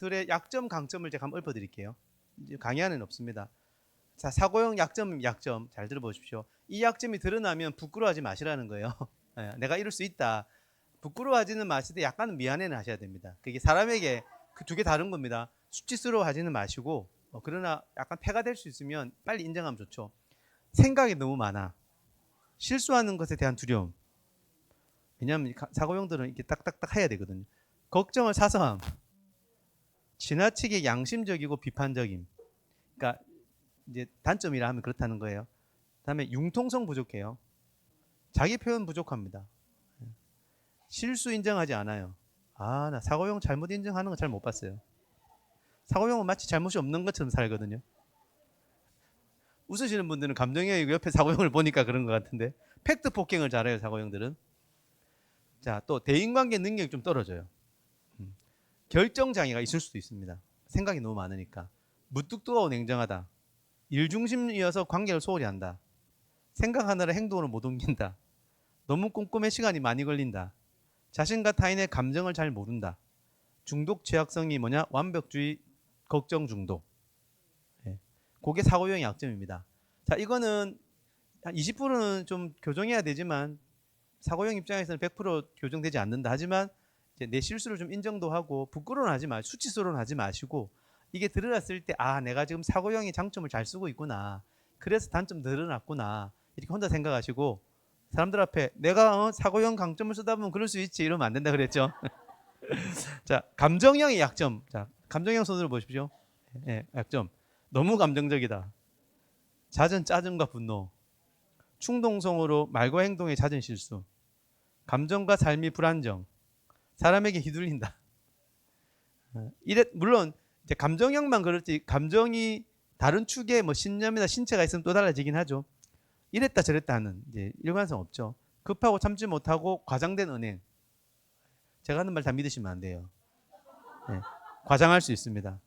것들의 약점, 강점을 제가 한번 읊어드릴게요. 강의 안에는 없습니다. 자, 사고형 약점 잘 들어보십시오. 이 약점이 드러나면 부끄러워하지 마시라는 거예요. 내가 이럴 수 있다. 부끄러워하지는 마시되 약간은 미안해는 하셔야 됩니다. 그게 사람에게 그 두 개 다른 겁니다. 수치스러워하지는 마시고 그러나 약간 폐가 될 수 있으면 빨리 인정하면 좋죠. 생각이 너무 많아. 실수하는 것에 대한 두려움. 왜냐하면 사고형들은 이렇게 딱딱딱 해야 되거든요. 걱정을 사서 함. 지나치게 양심적이고 비판적임. 그러니까 이제 단점이라 하면 그렇다는 거예요. 그다음에 융통성 부족해요. 자기 표현 부족합니다. 실수 인정하지 않아요. 나 사고형 잘못 인정하는 거 잘 못 봤어요. 사고형은 마치 잘못이 없는 것처럼 살거든요. 웃으시는 분들은 감정형이고 옆에 사고형을 보니까 그런 것 같은데 팩트 폭행을 잘해요, 사고형들은. 자, 또 대인관계 능력이 좀 떨어져요. 결정장애가 있을 수도 있습니다. 생각이 너무 많으니까. 무뚝뚝하고 냉정하다. 일중심이어서 관계를 소홀히 한다. 생각하느라 행동으로 못 옮긴다. 너무 꼼꼼해 시간이 많이 걸린다. 자신과 타인의 감정을 잘 모른다. 중독 취약성이 뭐냐? 완벽주의, 걱정 중독. 그게 사고형의 약점입니다. 자, 이거는 한 20%는 좀 교정해야 되지만 사고형 입장에서는 100% 교정되지 않는다. 하지만 이제 내 실수를 좀 인정도 하고 부끄러워는 하지 마, 수치스러워는 하지 마시고 이게 드러났을 때 내가 지금 사고형의 장점을 잘 쓰고 있구나. 그래서 단점 드러났구나. 이렇게 혼자 생각하시고 사람들 앞에 내가 사고형 강점을 쓰다 보면 그럴 수 있지 이러면 안 된다 그랬죠. 자, 감정형의 약점. 자, 감정형 손으로 보십시오. 약점. 너무 감정적이다. 잦은 짜증과 분노. 충동성으로 말과 행동에 잦은 실수. 감정과 삶이 불안정. 사람에게 휘둘린다. 물론 이제 감정형만 그렇지 감정이 다른 축에 뭐 신념이나 신체가 있으면 또 달라지긴 하죠. 이랬다 저랬다 하는 이제 일관성 없죠. 급하고 참지 못하고 과장된 은행. 제가 하는 말 다 믿으시면 안 돼요. 과장할 수 있습니다.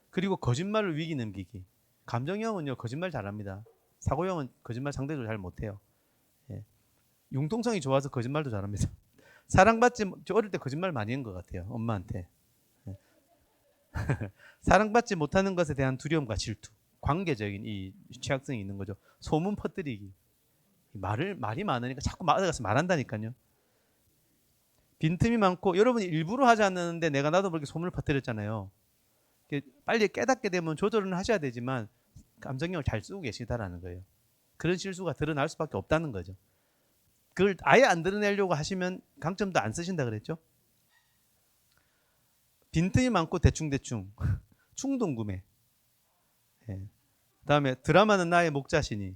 그리고 거짓말을 위기 넘기기. 감정형은요 거짓말 잘합니다. 사고형은 거짓말 상대적으로 잘 못해요. 융통성이 좋아서 거짓말도 잘합니다. 사랑받지 저 어릴 때 거짓말 많이 한 것 같아요. 엄마한테. 사랑받지 못하는 것에 대한 두려움과 질투. 관계적인 이 취약성이 있는 거죠. 소문 퍼뜨리기. 말이 많으니까 자꾸 말아가서 말한다니까요. 빈틈이 많고 여러분이 일부러 하지 않는데 내가 나도 모르게 소문을 퍼뜨렸잖아요. 빨리 깨닫게 되면 조절은 하셔야 되지만 감정력을 잘 쓰고 계시다라는 거예요. 그런 실수가 드러날 수밖에 없다는 거죠. 그걸 아예 안 드러내려고 하시면 강점도 안 쓰신다 그랬죠. 빈틈이 많고 대충대충 충동구매. 그다음에 드라마는 나의 목자시니.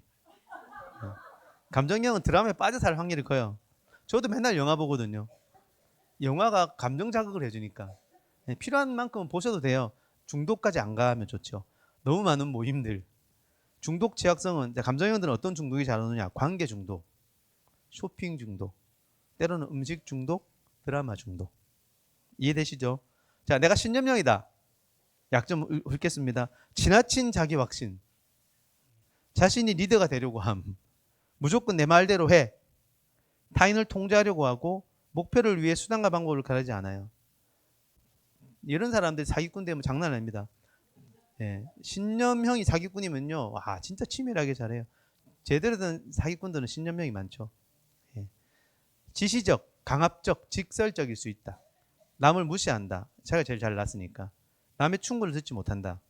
감정형은 드라마에 빠져 살 확률이 커요. 저도 맨날 영화 보거든요. 영화가 감정 자극을 해주니까 필요한 만큼은 보셔도 돼요. 중독까지 안 가면 좋죠. 너무 많은 모임들. 중독 취약성은 감정형들은 어떤 중독이 잘 오느냐? 관계 중독, 쇼핑 중독, 때로는 음식 중독, 드라마 중독. 이해되시죠? 자, 내가 신념형이다. 약점 훑겠습니다. 지나친 자기 확신. 자신이 리더가 되려고 함. 무조건 내 말대로 해. 타인을 통제하려고 하고 목표를 위해 수단과 방법을 가리지 않아요. 이런 사람들이 사기꾼 되면 장난 아닙니다. 신념형이 사기꾼이면요, 진짜 치밀하게 잘해요. 제대로 된 사기꾼들은 신념형이 많죠. 지시적, 강압적, 직설적일 수 있다. 남을 무시한다. 자기가 제일 잘났으니까. 남의 충고를 듣지 못한다.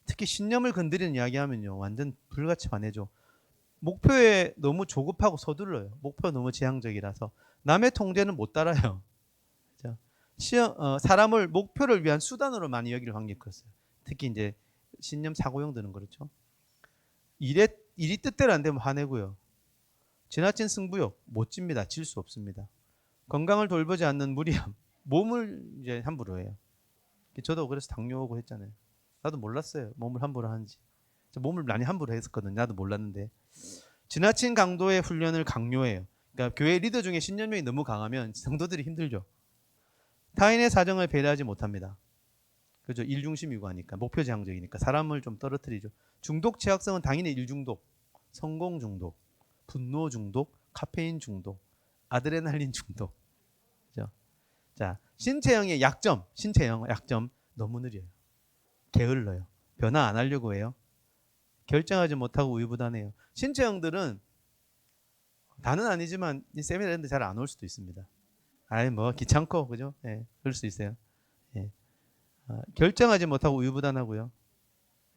특히 신념을 건드리는 이야기하면요, 완전 불같이 반해죠. 목표에 너무 조급하고 서둘러요. 목표가 너무 지향적이라서 남의 통제는 못 따라요. 사람을 목표를 위한 수단으로 많이 여길 확률이 컸어요. 특히 이제 신념 사고형들은 그렇죠. 일이 뜻대로 안 되면 화내고요. 지나친 승부욕 못 집니다. 질 수 없습니다. 건강을 돌보지 않는 무리함, 몸을 이제 함부로 해요. 저도 그래서 당뇨 오고 했잖아요. 나도 몰랐어요. 몸을 함부로 하는지. 몸을 많이 함부로 했었거든요. 나도 몰랐는데. 지나친 강도의 훈련을 강요해요. 그러니까 교회 리더 중에 신념력이 너무 강하면 성도들이 힘들죠. 타인의 사정을 배려하지 못합니다. 그죠? 일중심이고 하니까 목표 지향적이니까 사람을 좀 떨어뜨리죠. 중독 취약성은 당연히 일중독, 성공 중독, 분노 중독, 카페인 중독, 아드레날린 중독. 그죠? 자, 신체형의 약점, 신체형 약점 너무 느려요. 게을러요. 변화 안 하려고 해요. 결정하지 못하고 우유부단해요. 신체형들은 다는 아니지만 이 세미나인데 잘 안 올 수도 있습니다. 아이 뭐 귀찮고 그죠? 예, 그럴 수 있어요. 예. 결정하지 못하고 우유부단하고요.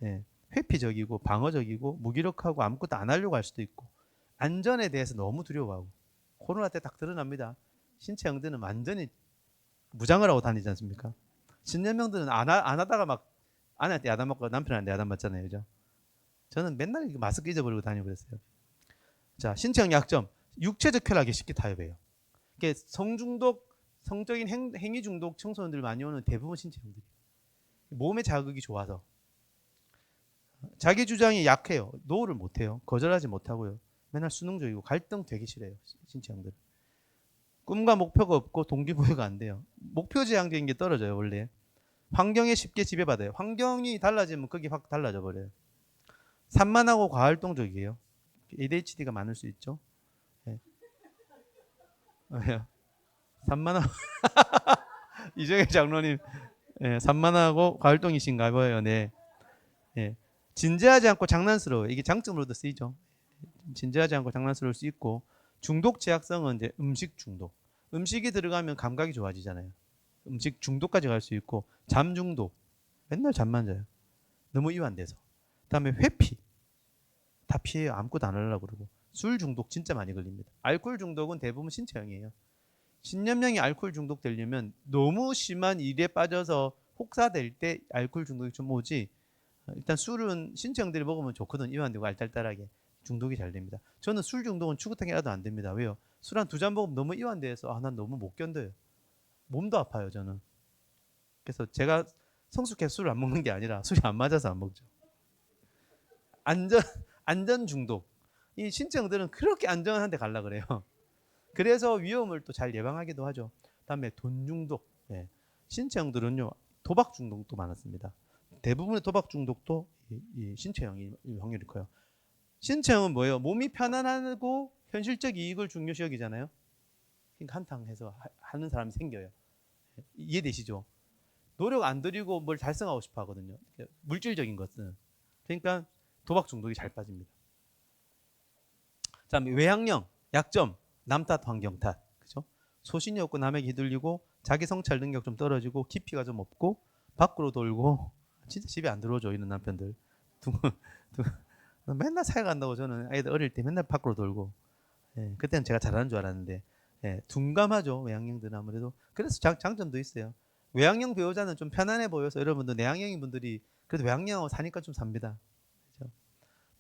예, 회피적이고 방어적이고 무기력하고 아무것도 안 하려고 할 수도 있고 안전에 대해서 너무 두려워하고 코로나 때 딱 드러납니다. 신체형들은 완전히 무장을 하고 다니지 않습니까? 신념형들은 안 하다가 막 아내한테 야단 맞고 남편한테 야단 맞잖아요. 그죠? 저는 맨날 마스크 잊어버리고 다니고 그랬어요. 자, 신체형 약점. 육체적 쾌락에 쉽게 타협해요. 이게 성중독, 성적인 행위 중독 청소년들 많이 오는 대부분 신체형들이 몸의 자극이 좋아서 자기 주장이 약해요. 노를 못해요. 거절하지 못하고요. 맨날 수능적이고 갈등 되게 싫어요. 신체형들. 꿈과 목표가 없고 동기부여가 안 돼요. 목표 지향적인 게 떨어져요. 원래. 환경에 쉽게 지배받아요. 환경이 달라지면 그게 확 달라져 버려요. 산만하고 과활동적이에요. ADHD가 많을 수 있죠. 네. 산만하고 이정혜 장로님, 네, 산만하고 과활동이신가 봐요. 네. 네. 진지하지 않고 장난스러워요. 이게 장점으로도 쓰이죠. 진지하지 않고 장난스러울 수 있고 중독 제약성은 이제 음식 중독. 음식이 들어가면 감각이 좋아지잖아요. 음식 중독까지 갈 수 있고 잠 중독. 맨날 잠만 자요. 너무 이완돼서. 그다음에 회피. 다 피해요. 아무것도 안 하려고 그러고. 술 중독 진짜 많이 걸립니다. 알코올 중독은 대부분 신체형이에요. 신념형이 알코올 중독 되려면 너무 심한 일에 빠져서 혹사될 때 알코올 중독이 좀 오지. 일단 술은 신체형들이 먹으면 좋거든. 이완되고 알딸딸하게. 중독이 잘 됩니다. 저는 술 중독은 추구탕이 라도 안 됩니다. 왜요? 술 한 두 잔 먹으면 너무 이완돼서 난 너무 못 견뎌요. 몸도 아파요. 저는. 그래서 제가 성숙해서 술을 안 먹는 게 아니라 술이 안 맞아서 안 먹죠. 안전 중독. 이 신체형들은 그렇게 안전한 데 가려 그래요. 그래서 위험을 또 잘 예방하기도 하죠. 다음에 돈 중독. 예. 신체형들은요 도박 중독도 많았습니다. 대부분의 도박 중독도 이 신체형이 확률이 커요. 신체형은 뭐예요? 몸이 편안하고 현실적 이익을 중요시 여기잖아요. 그러니까 한탕해서 하는 사람이 생겨요. 이해되시죠? 노력 안 들이고 뭘 달성하고 싶어 하거든요. 물질적인 것은. 그러니까 도박 중독이 잘 빠집니다. 자, 외향형, 약점, 남 탓, 환경 탓. 그죠? 소신이 없고 남에게 휘둘리고 자기 성찰 능력 좀 떨어지고 깊이가 좀 없고 밖으로 돌고 진짜 집에 안 들어오죠. 이런 남편들. 맨날 사회 간다고 저는 아이들 어릴 때 맨날 밖으로 돌고 그때는 제가 잘하는 줄 알았는데 둔감하죠. 외향형들은 아무래도. 그래서 장점도 있어요. 외향형 배우자는 좀 편안해 보여서 여러분들 내향형인 분들이 그래도 외향형하고 사니까 좀 삽니다. 그렇죠?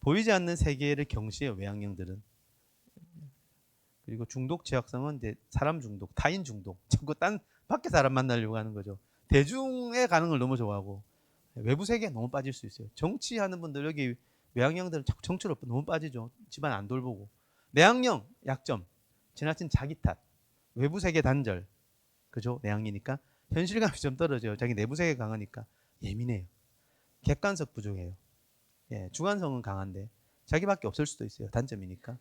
보이지 않는 세계를 경시해요. 외향형들은. 그리고 중독 제약성은 이제 사람 중독, 타인 중독. 자꾸 딴 밖에 사람 만나려고 하는 거죠. 대중에 가는 걸 너무 좋아하고 외부 세계에 너무 빠질 수 있어요. 정치하는 분들 여기 외향형들은 자꾸 정치로 너무 빠지죠. 집안 안 돌보고. 내향형 약점, 지나친 자기 탓, 외부 세계 단절. 그죠? 내향이니까 현실감이 좀 떨어져요. 자기 내부 세계 강하니까 예민해요. 객관성 부족해요. 주관성은 강한데 자기밖에 없을 수도 있어요. 단점이니까.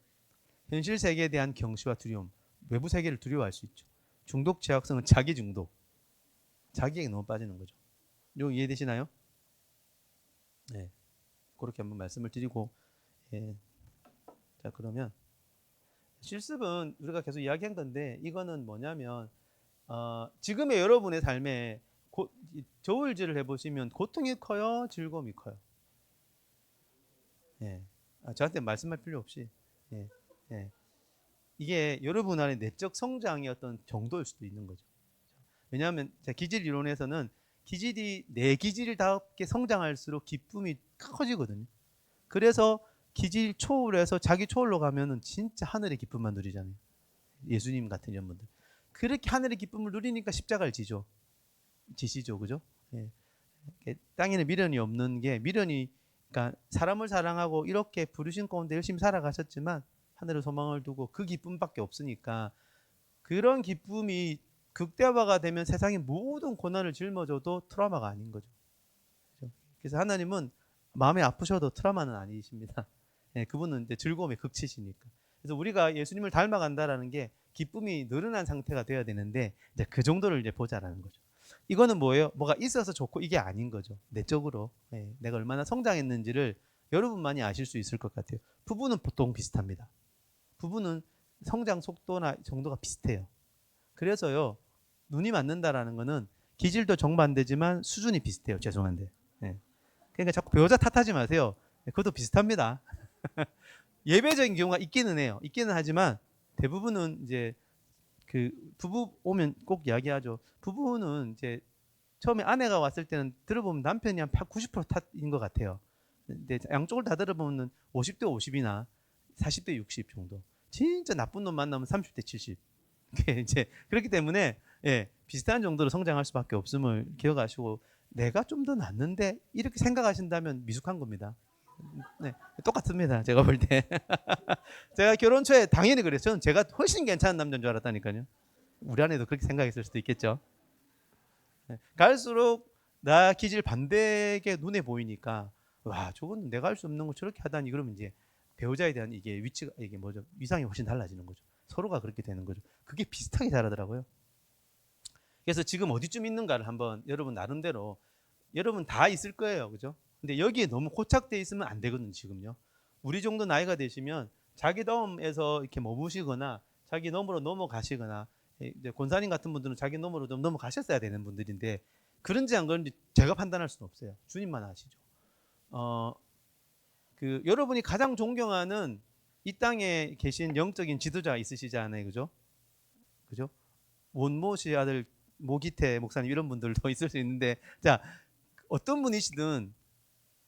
현실 세계에 대한 경시와 두려움, 외부 세계를 두려워할 수 있죠. 중독 제약성은 자기 중독, 자기에게 너무 빠지는 거죠. 이거 이해되시나요? 네, 그렇게 한번 말씀을 드리고, 자 그러면 실습은 우리가 계속 이야기한 건데 이거는 뭐냐면 지금의 여러분의 삶에 저울질을 해보시면 고통이 커요, 즐거움이 커요. 저한테 말씀할 필요 없이. 이게 여러분 안에 내적 성장의 어떤 정도일 수도 있는 거죠. 왜냐하면 기질 이론에서는 기질이 내 기질답게 성장할수록 기쁨이 커지거든요. 그래서 기질 초월해서 자기 초월로 가면은 진짜 하늘의 기쁨만 누리잖아요. 예수님 같은 이런 분들. 그렇게 하늘의 기쁨을 누리니까 십자가를 지시죠, 그죠? 땅에는 미련이 없는 게 미련이, 그러니까 사람을 사랑하고 이렇게 부르신 가운데 열심히 살아가셨지만 하늘의 소망을 두고 그 기쁨밖에 없으니까 그런 기쁨이 극대화가 되면 세상의 모든 고난을 짊어져도 트라우마가 아닌 거죠. 그래서 하나님은 마음이 아프셔도 트라우마는 아니십니다. 그분은 이제 즐거움의 극치시니까. 그래서 우리가 예수님을 닮아간다라는 게 기쁨이 늘어난 상태가 돼야 되는데 이제 그 정도를 이제 보자라는 거죠. 이거는 뭐예요? 뭐가 있어서 좋고 이게 아닌 거죠. 내적으로 내가 얼마나 성장했는지를 여러분만이 아실 수 있을 것 같아요. 부부는 보통 비슷합니다. 부부는 성장 속도나 정도가 비슷해요. 그래서요, 눈이 맞는다라는 거는 기질도 정반대지만 수준이 비슷해요. 죄송한데. 그러니까 자꾸 배우자 탓하지 마세요. 그것도 비슷합니다. 예외적인 경우가 있기는 해요. 있기는 하지만 대부분은 이제 그 부부 오면 꼭 이야기하죠. 부부는 이제 처음에 아내가 왔을 때는 들어보면 남편이 한 90% 탓인 것 같아요. 근데 양쪽을 다 들어보면 50대 50이나 40대 60 정도. 진짜 나쁜 놈 만나면 30대 70. 이제 그렇기 때문에 비슷한 정도로 성장할 수밖에 없음을 기억하시고 내가 좀 더 낫는데 이렇게 생각하신다면 미숙한 겁니다. 네, 똑같습니다. 제가 볼 때. 제가 결혼 초에 당연히 그랬어요. 저는 제가 훨씬 괜찮은 남자인 줄 알았다니까요. 우리 아내도 그렇게 생각했을 수도 있겠죠. 갈수록 나 기질 반대게 눈에 보이니까 와 저건 내가 할 수 없는 거 저렇게 하다니 그러면 이제 배우자에 대한 이게 위치가 이게 뭐죠 위상이 훨씬 달라지는 거죠. 서로가 그렇게 되는 거죠. 그게 비슷하게 자라더라고요. 그래서 지금 어디쯤 있는가를 한번 여러분 나름대로 여러분 다 있을 거예요, 그죠? 근데 여기에 너무 고착돼 있으면 안 되거든요, 지금요. 우리 정도 나이가 되시면 자기 덤에서 이렇게 머무시거나 자기 덤으로 넘어가시거나 이제 권사님 같은 분들은 자기 덤으로 좀 넘어가셨어야 되는 분들인데 그런지 안 그런지 제가 판단할 수는 없어요. 주님만 아시죠. 그 여러분이 가장 존경하는 이 땅에 계신 영적인 지도자가 있으시잖아요, 그죠? 그죠? 원모씨 아들 모기태 목사님 이런 분들도 있을 수 있는데 자 어떤 분이시든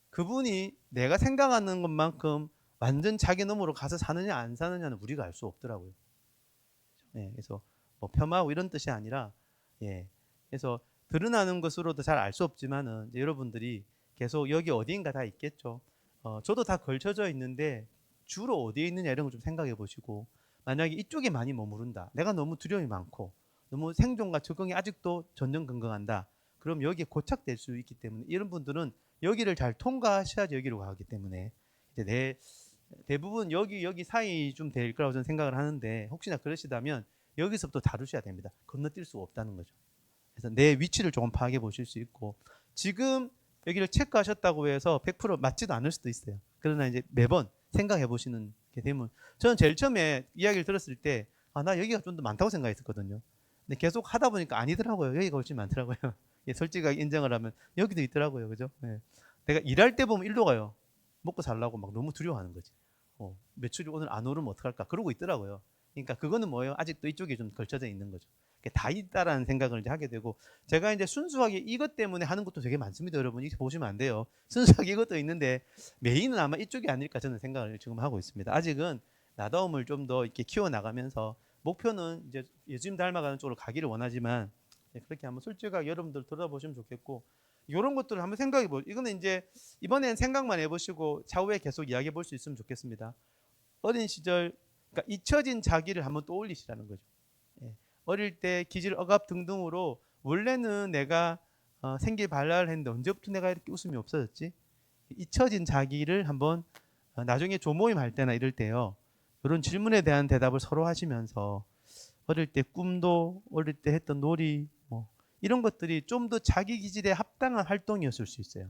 그분이 내가 생각하는 것만큼 완전 자기 놈으로 가서 사느냐 안 사느냐는 우리가 알 수 없더라고요. 그래서 뭐 폄하하고 이런 뜻이 아니라 그래서 드러나는 것으로도 잘 알 수 없지만은 여러분들이 계속 여기 어디인가 다 있겠죠. 저도 다 걸쳐져 있는데 주로 어디에 있느냐 이런 걸 좀 생각해 보시고 만약에 이쪽에 많이 머무른다. 내가 너무 두려움이 많고 너무 생존과 적응이 아직도 전전긍긍한다. 그럼 여기에 고착될 수 있기 때문에 이런 분들은 여기를 잘 통과하셔야지 여기로 가기 때문에 이제 대부분 여기 사이 좀 될 거라고 저는 생각을 하는데 혹시나 그러시다면 여기서부터 다루셔야 됩니다. 건너뛸 수가 없다는 거죠. 그래서 내 위치를 조금 파악해 보실 수 있고 지금 여기를 체크하셨다고 해서 100% 맞지도 않을 수도 있어요. 그러나 이제 매번 생각해 보시는 게 되면 저는 제일 처음에 이야기를 들었을 때 나 여기가 좀 더 많다고 생각했었거든요. 근데 계속 하다 보니까 아니더라고요. 여기가 훨씬 많더라고요. 솔직하게 인정을 하면 여기도 있더라고요. 그죠? 내가 일할 때 보면 일로 가요. 먹고 살라고 막 너무 두려워하는 거지. 매출이 오늘 안 오르면 어떡할까? 그러고 있더라고요. 그러니까 그거는 뭐예요? 아직도 이쪽에 좀 걸쳐져 있는 거죠. 다 있다라는 생각을 이제 하게 되고 제가 이제 순수하게 이것 때문에 하는 것도 되게 많습니다. 여러분 이렇게 보시면 안 돼요. 순수하게 이것도 있는데 메인은 아마 이쪽이 아닐까 저는 생각을 지금 하고 있습니다. 아직은 나다움을 좀 더 이렇게 키워나가면서 목표는 이제 예수님 닮아가는 쪽으로 가기를 원하지만 그렇게 한번 솔직하게 여러분들 들어보시면 좋겠고 이런 것들을 한번 생각해 보죠. 이거는 이제 이번엔 생각만 해보시고 차후에 계속 이야기해 볼 수 있으면 좋겠습니다. 어린 시절 그러니까 잊혀진 자기를 한번 떠올리시라는 거죠. 어릴 때 기질 억압 등등으로 원래는 내가 생길 발랄을 했는데 언제부터 내가 이렇게 웃음이 없어졌지? 잊혀진 자기를 한번 나중에 조모임 할 때나 이럴 때요. 이런 질문에 대한 대답을 서로 하시면서 어릴 때 꿈도 어릴 때 했던 놀이 뭐 이런 것들이 좀 더 자기 기질에 합당한 활동이었을 수 있어요.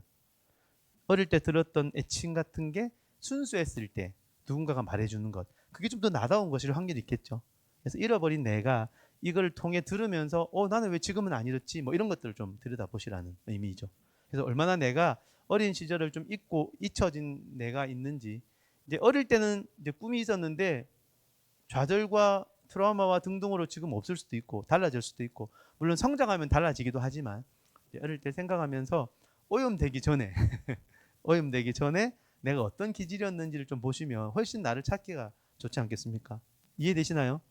어릴 때 들었던 애칭 같은 게 순수했을 때 누군가가 말해주는 것 그게 좀 더 나다운 것일 확률이 있겠죠. 그래서 잃어버린 내가 이걸 통해 들으면서 나는 왜 지금은 안 이렇지 뭐 이런 것들을 좀 들여다보시라는 의미죠. 그래서 얼마나 내가 어린 시절을 좀 잊고 잊혀진 내가 있는지 이제 어릴 때는 이제 꿈이 있었는데 좌절과 트라우마와 등등으로 지금 없을 수도 있고 달라질 수도 있고 물론 성장하면 달라지기도 하지만 어릴 때 생각하면서 오염되기 전에 오염되기 전에 내가 어떤 기질이었는지를 좀 보시면 훨씬 나를 찾기가 좋지 않겠습니까? 이해되시나요?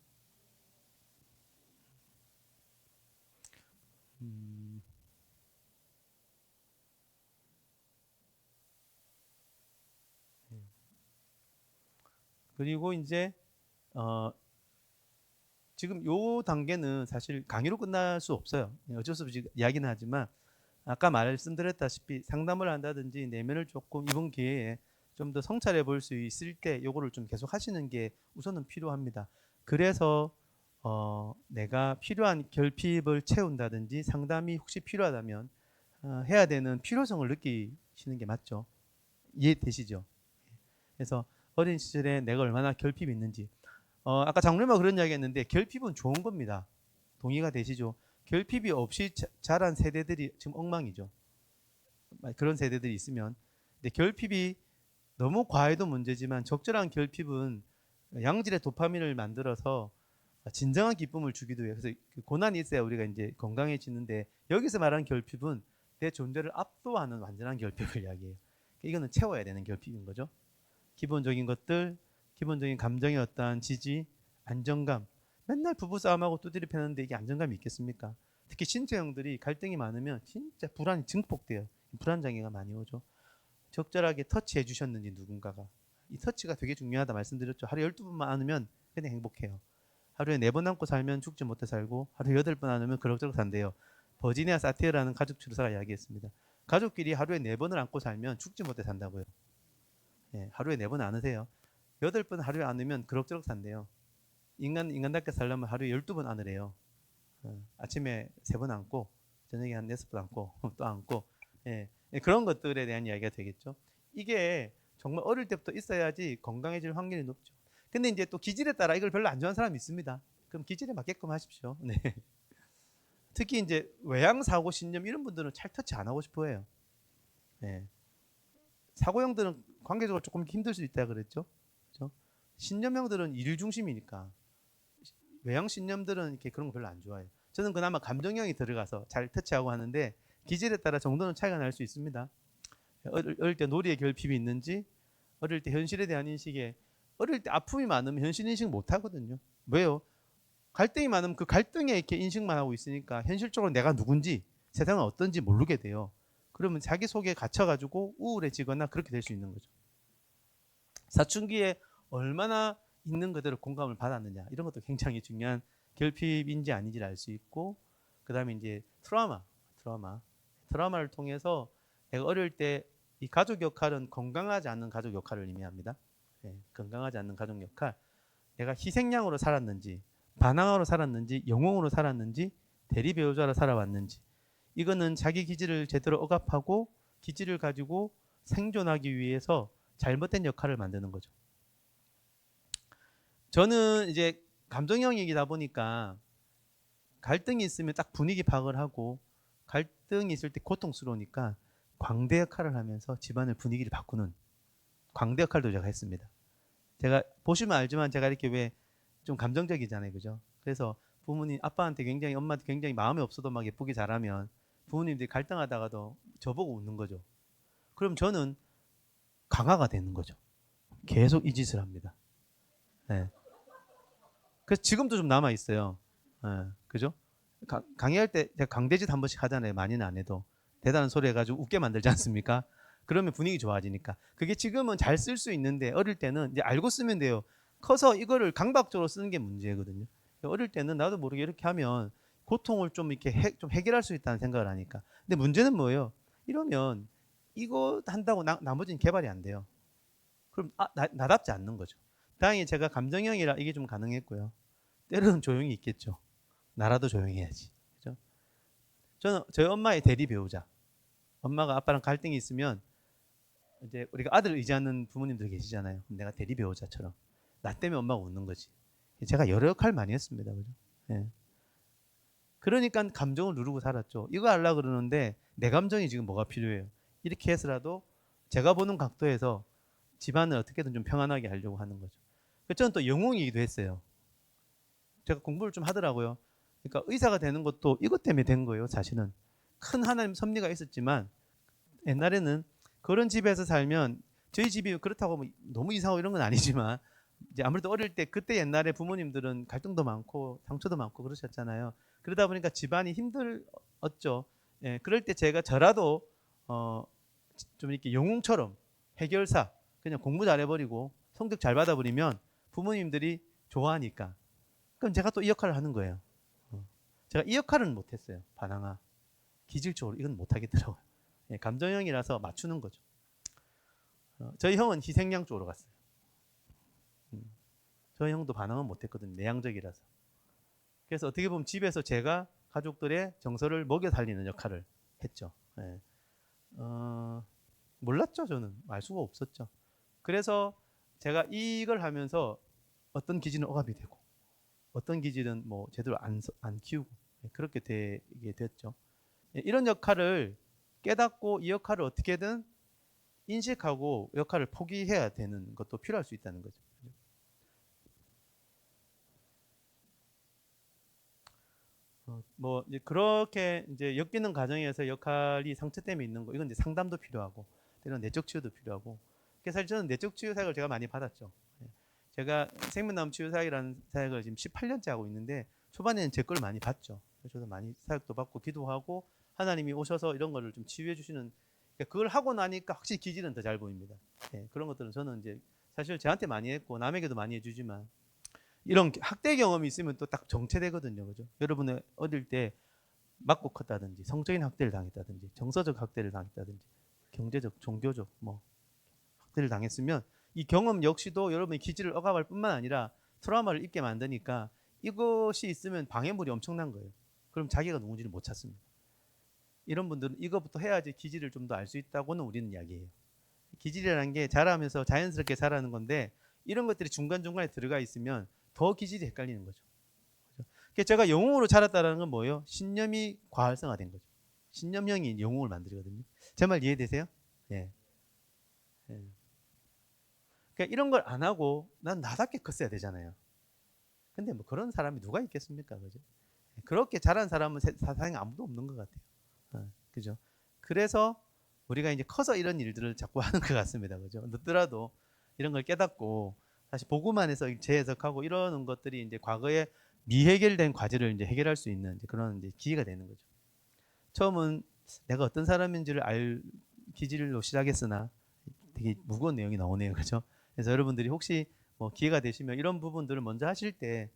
그리고 이제 지금 요 단계는 사실 강의로 끝날 수 없어요. 어쩔 수 없이 이야기는 하지만 아까 말씀드렸다시피 상담을 한다든지 내면을 조금 이번 기회에 좀 더 성찰해 볼 수 있을 때 요거를 좀 계속 하시는 게 우선은 필요합니다. 그래서 내가 필요한 결핍을 채운다든지 상담이 혹시 필요하다면 해야 되는 필요성을 느끼시는 게 맞죠. 이해되시죠? 그래서 어린 시절에 내가 얼마나 결핍이 있는지. 아까 장르마 그런 이야기 했는데 결핍은 좋은 겁니다. 동의가 되시죠? 결핍이 없이 자란 세대들이 지금 엉망이죠. 그런 세대들이 있으면. 근데 결핍이 너무 과해도 문제지만 적절한 결핍은 양질의 도파민을 만들어서 진정한 기쁨을 주기도 해요. 그래서 그 고난이 있어야 우리가 이제 건강해지는데 여기서 말하는 결핍은 내 존재를 압도하는 완전한 결핍을 이야기해요. 이거는 채워야 되는 결핍인 거죠. 기본적인 것들, 기본적인 감정의 어떠한 지지, 안정감. 맨날 부부싸움하고 두드려 패는데 이게 안정감이 있겠습니까? 특히 신체형들이 갈등이 많으면 진짜 불안이 증폭돼요. 불안장애가 많이 오죠. 적절하게 터치해 주셨는지 누군가가. 이 터치가 되게 중요하다 말씀드렸죠. 하루에 12번만 안으면 그냥 행복해요. 하루에 4번 안고 살면 죽지 못해 살고 하루에 8번 안으면 그럭저럭 산대요. 버지니아 사티어라는 가족 추리사가 이야기했습니다. 가족끼리 하루에 4번을 안고 살면 죽지 못해 산다고요. 예, 하루에 4번 안으세요. 8번 하루에 안으면 그럭저럭 산대요. 인간답게 살려면 하루에 12번 안으래요. 아침에 3번 안고 저녁에 한 4번 안고 또 안고 예, 그런 것들에 대한 이야기가 되겠죠. 이게 정말 어릴 때부터 있어야지 건강해질 확률이 높죠. 근데 이제 또 기질에 따라 이걸 별로 안 좋아하는 사람이 있습니다. 그럼 기질에 맞게끔 하십시오. 네. 특히 이제 외양 사고 신념 이런 분들은 찰터치 안 하고 싶어 해요. 네. 사고형들은 관계적으로 조금 힘들 수 있다 그랬죠. 그렇죠? 신념형들은 일 중심이니까 외양 신념들은 이렇게 그런 거 별로 안 좋아해요. 저는 그나마 감정형이 들어가서 잘 터치하고 하는데 기질에 따라 정도는 차이가 날 수 있습니다. 어릴 때 놀이의 결핍이 있는지, 어릴 때 현실에 대한 인식에, 어릴 때 아픔이 많으면 현실 인식 못 하거든요. 왜요? 갈등이 많으면 그 갈등에 이렇게 인식만 하고 있으니까 현실적으로 내가 누군지, 세상은 어떤지 모르게 돼요. 그러면 자기 속에 갇혀가지고 우울해지거나 그렇게 될 수 있는 거죠. 사춘기에 얼마나 있는 그대로 공감을 받았느냐 이런 것도 굉장히 중요한 결핍인지 아닌지를 알 수 있고, 그 다음에 이제 트라우마를 통해서 내가 어릴 때 이 가족 역할은 건강하지 않는 가족 역할을 의미합니다. 네, 건강하지 않는 가족 역할, 내가 희생양으로 살았는지 반항아로 살았는지 영웅으로 살았는지 대리 배우자로 살아왔는지, 이거는 자기 기질을 제대로 억압하고 기질을 가지고 생존하기 위해서 잘못된 역할을 만드는 거죠. 저는 이제 감정형이다 보니까 갈등이 있으면 딱 분위기 파악을 하고, 갈등이 있을 때 고통스러우니까 광대 역할을 하면서 집안의 분위기를 바꾸는 광대 역할도 제가 했습니다. 제가 보시면 알지만 제가 이렇게 왜 좀 감정적이잖아요, 그죠? 그래서 부모님, 아빠한테 굉장히, 엄마한테 굉장히 마음이 없어도 막 예쁘게 잘하면 부모님들이 갈등하다가도 저보고 웃는 거죠. 그럼 저는 강화가 되는 거죠. 계속 이 짓을 합니다. 네. 그래서 지금도 좀 남아 있어요. 그죠? 강의할 때 제가 강대짓 한 번씩 하잖아요. 많이는 안 해도 대단한 소리 해가지고 웃게 만들지 않습니까? 그러면 분위기 좋아지니까. 그게 지금은 잘 쓸 수 있는데 어릴 때는 이제 알고 쓰면 돼요. 커서 이거를 강박적으로 쓰는 게 문제거든요. 어릴 때는 나도 모르게 이렇게 하면 고통을 좀 이렇게 좀 해결할 수 있다는 생각을 하니까. 근데 문제는 뭐예요? 이러면 이거 한다고 나머지는 개발이 안 돼요. 그럼 나답지 않는 거죠. 다행히 제가 감정형이라 이게 좀 가능했고요. 때로는 조용히 있겠죠. 나라도 조용히 해야지. 그죠? 저는 저희 엄마의 대리 배우자. 엄마가 아빠랑 갈등이 있으면 이제 우리가 아들 의지하는 부모님들 계시잖아요. 그럼 내가 대리 배우자처럼 나 때문에 엄마가 웃는 거지. 제가 여러 역할 많이 했습니다. 그죠? 예. 그러니까 감정을 누르고 살았죠. 이거 하려고 그러는데 내 감정이 지금 뭐가 필요해요. 이렇게 해서라도 제가 보는 각도에서 집안을 어떻게든 좀 평안하게 하려고 하는 거죠. 저는 또 영웅이기도 했어요. 제가 공부를 좀 하더라고요. 그러니까 의사가 되는 것도 이것 때문에 된 거예요. 사실은 큰 하나님 섭리가 있었지만 옛날에는 그런 집에서 살면, 저희 집이 그렇다고 뭐 너무 이상하고 이런 건 아니지만 이제 아무래도 어릴 때 그때 옛날에 부모님들은 갈등도 많고 상처도 많고 그러셨잖아요. 그러다 보니까 집안이 힘들었죠. 예, 그럴 때 제가 저라도 좀 이렇게 영웅처럼 해결사, 그냥 공부 잘해버리고 성적 잘 받아버리면 부모님들이 좋아하니까, 그럼 제가 또 이 역할을 하는 거예요. 제가 이 역할은 못했어요. 반항아. 기질적으로 이건 못하겠더라고요. 예, 감정형이라서 맞추는 거죠. 저희 형은 희생양 쪽으로 갔어요. 저희 형도 반항은 못했거든요. 내향적이라서. 그래서 어떻게 보면 집에서 제가 가족들의 정서를 먹여 살리는 역할을 했죠. 예. 몰랐죠. 저는 알 수가 없었죠. 그래서 제가 이걸 하면서 어떤 기질은 억압이 되고 어떤 기질은 뭐 제대로 안 키우고 그렇게 되게 됐죠. 이런 역할을 깨닫고 이 역할을 어떻게든 인식하고 역할을 포기해야 되는 것도 필요할 수 있다는 거죠. 뭐 이제 그렇게 이제 엮이는 과정에서 역할이 상처 때문에 있는 거, 이건 이제 상담도 필요하고 이런 내적 치유도 필요하고. 그래서 사실 저는 내적 치유 사역을 제가 많이 받았죠. 제가 생명나무 치유 사역이라는 사역을 지금 18년째 하고 있는데 초반에는 제 걸 많이 봤죠. 그래서 저도 많이 사역도 받고 기도하고 하나님이 오셔서 이런 거를 좀 치유해 주시는, 그러니까 그걸 하고 나니까 확실히 기질은 더 잘 보입니다. 그런 것들은 저는 이제 사실 저한테 많이 했고 남에게도 많이 해주지만 이런 학대 경험이 있으면 또 딱 정체되거든요. 그죠? 여러분의 어릴 때 맞고 컸다든지 성적인 학대를 당했다든지 정서적 학대를 당했다든지 경제적 종교적 뭐 학대를 당했으면 이 경험 역시도 여러분의 기질을 억압할 뿐만 아니라 트라우마를 입게 만드니까 이것이 있으면 방해물이 엄청난 거예요. 그럼 자기가 누군지를 못 찾습니다. 이런 분들은 이것부터 해야지 기질을 좀 더 알 수 있다고는 우리는 이야기해요. 기질이라는 게 자라면서 자연스럽게 자라는 건데 이런 것들이 중간중간에 들어가 있으면 더 기질이 헷갈리는 거죠. 그래서 제가 영웅으로 자랐다는 건 뭐예요? 신념이 과활성화된 거죠. 신념형이 영웅을 만들거든요. 제 말 이해되세요? 예. 예. 그러니까 이런 걸 안 하고 난 나답게 컸어야 되잖아요. 근데 뭐 그런 사람이 누가 있겠습니까? 그죠? 그렇게 자란 사람은 세상에 아무도 없는 것 같아요. 그죠? 그래서 우리가 이제 커서 이런 일들을 자꾸 하는 것 같습니다. 그죠? 늦더라도 이런 걸 깨닫고 다시 보고만 해서 재해석하고 이러는 것들이 이제 과거에 미해결된 과제를 이제 해결할 수 있는 이제 그런 이제 기회가 되는 거죠. 처음은 내가 어떤 사람인지를 알 기질로 시작했으나 되게 무거운 내용이 나오네요. 그죠? 그래서 여러분들이 혹시 뭐 기회가 되시면 이런 부분들을 먼저 하실 때,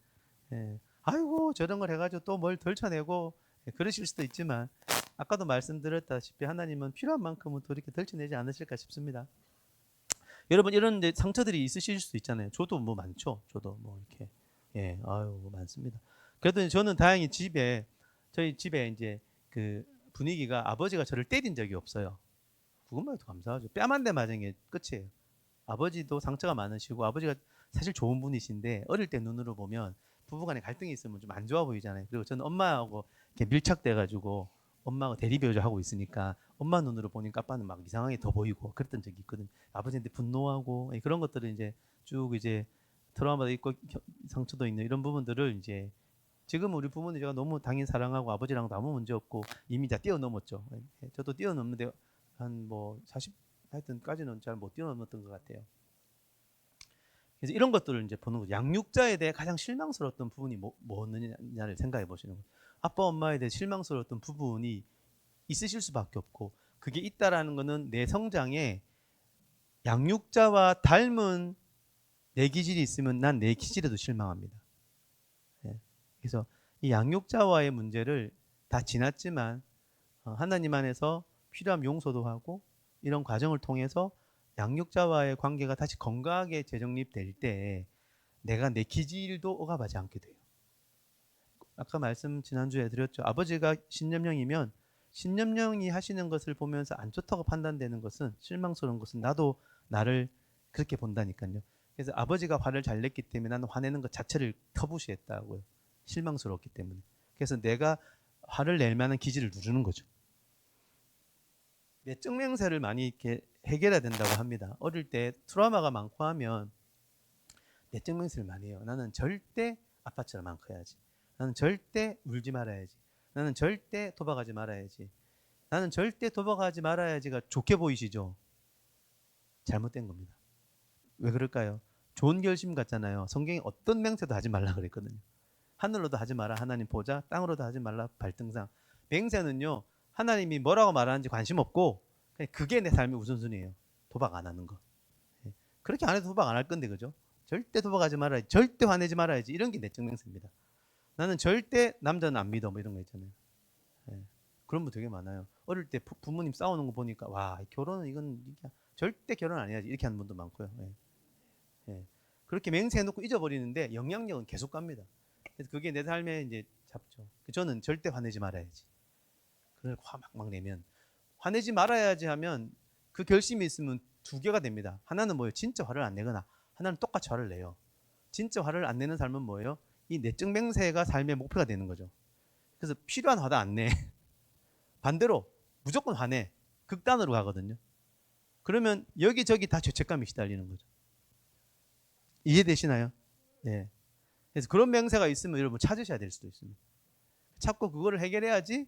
아이고 저런 걸 해가지고 또 뭘 덜쳐내고 그러실 수도 있지만 아까도 말씀드렸다시피 하나님은 필요한 만큼은 또 이렇게 덜쳐내지 않으실까 싶습니다. 여러분 이런 이제 상처들이 있으실 수 있잖아요. 저도 뭐 많죠. 저도 뭐 이렇게 아유 뭐 많습니다. 그래도 저는 다행히 저희 집에 이제 그 분위기가 아버지가 저를 때린 적이 없어요. 그것만 해도 감사하죠. 뺨 한 대 맞은 게 끝이에요. 아버지도 상처가 많으시고 아버지가 사실 좋은 분이신데 어릴 때 눈으로 보면 부부간에 갈등이 있으면 좀 안 좋아 보이잖아요. 그리고 저는 엄마하고 이렇게 밀착돼가지고 엄마가 대리배우자 하고 있으니까 엄마 눈으로 보니까 아빠는 막 이상하게 더 보이고 그랬던 적이 있거든요. 아버지한테 분노하고 그런 것들을 이제 쭉 이제 트라우마도 있고 상처도 있는 이런 부분들을 이제 지금 우리 부모님 제가 너무 당연히 사랑하고 아버지랑도 아무 문제 없고 이미 다 뛰어넘었죠. 저도 뛰어넘는데 한 뭐 40 하여튼까지는 잘 못 뛰어넘었던 것 같아요. 그래서 이런 것들을 이제 보는 거죠. 양육자에 대해 가장 실망스러웠던 부분이 뭐였느냐를 생각해 보시는 거예요. 아빠 엄마에 대해 실망스러웠던 부분이 있으실 수밖에 없고 그게 있다라는 거는 내 성장에 양육자와 닮은 내 기질이 있으면 난 내 기질에도 실망합니다. 그래서 이 양육자와의 문제를 다 지났지만 하나님 안에서 필요한 용서도 하고 이런 과정을 통해서 양육자와의 관계가 다시 건강하게 재정립될 때 내가 내 기질도 억압하지 않게 돼요. 아까 말씀 지난주에 드렸죠. 아버지가 신념형이면 신념형이 하시는 것을 보면서 안 좋다고 판단되는 것은 실망스러운 것은 나도 나를 그렇게 본다니까요. 그래서 아버지가 화를 잘 냈기 때문에 나는 화내는 것 자체를 터부시했다고요. 실망스러웠기 때문에. 그래서 내가 화를 낼 만한 기질을 누르는 거죠. 내적 맹세를 많이 이렇게 해결해야 된다고 합니다. 어릴 때 트라우마가 많고 하면 내적 맹세를 많이 해요. 나는 절대 아빠처럼 안 커야지. 나는 절대 울지 말아야지. 나는 절대 도박하지 말아야지. 나는 절대 도박하지 말아야지가 좋게 보이시죠? 잘못된 겁니다. 왜 그럴까요? 좋은 결심 같잖아요. 성경에 어떤 맹세도 하지 말라 그랬거든요. 하늘로도 하지 마라 하나님 보자, 땅으로도 하지 말라 발등상. 맹세는요 하나님이 뭐라고 말하는지 관심 없고 그냥 그게 내 삶의 우선순위예요. 도박 안 하는 거. 그렇게 안 해도 도박 안 할 건데 그죠? 절대 도박하지 말아야지, 절대 화내지 말아야지, 이런 게 내적 맹세입니다. 나는 절대 남자는 안 믿어 뭐 이런 거 있잖아요. 그런 분 되게 많아요. 어릴 때 부모님 싸우는 거 보니까 와 결혼은 이건 절대 결혼 안 해야지 이렇게 하는 분도 많고요. 그렇게 맹세해놓고 잊어버리는데 영향력은 계속 갑니다. 그래서 그게 내 삶에 이제 잡죠. 저는 절대 화내지 말아야지. 그걸 화막 내면 화내지 말아야지 하면 그 결심이 있으면 두 개가 됩니다. 하나는 뭐예요? 진짜 화를 안 내거나 하나는 똑같이 화를 내요. 진짜 화를 안 내는 삶은 뭐예요? 이 내적 맹세가 삶의 목표가 되는 거죠. 그래서 필요한 화도 안 내. 반대로 무조건 화내. 극단으로 가거든요. 그러면 여기저기 다 죄책감이 시달리는 거죠. 이해되시나요? 네. 그래서 그런 맹세가 있으면 여러분 찾으셔야 될 수도 있습니다. 찾고 그거를 해결해야지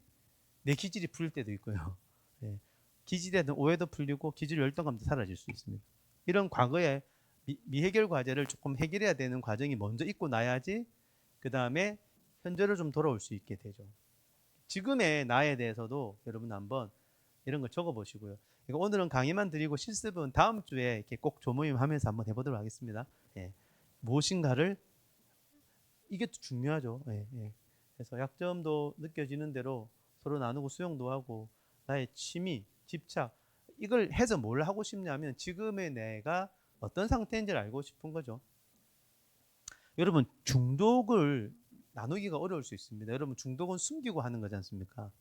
내 기질이 풀릴 때도 있고요. 네. 기질에 대한 오해도 풀리고 기질 열등감도 사라질 수 있습니다. 이런 과거의 미해결 과제를 조금 해결해야 되는 과정이 먼저 있고 나야지 그 다음에 현재로 좀 돌아올 수 있게 되죠. 지금의 나에 대해서도 여러분 한번 이런 걸 적어보시고요. 오늘은 강의만 드리고 실습은 다음 주에 이렇게 꼭 조모임 하면서 한번 해보도록 하겠습니다. 예. 무엇인가를 이게 중요하죠. 예, 예. 그래서 약점도 느껴지는 대로 서로 나누고 수용도 하고 나의 취미, 집착 이걸 해서 뭘 하고 싶냐면 지금의 내가 어떤 상태인지를 알고 싶은 거죠. 여러분 중독을 나누기가 어려울 수 있습니다. 여러분 중독은 숨기고 하는 거지 않습니까?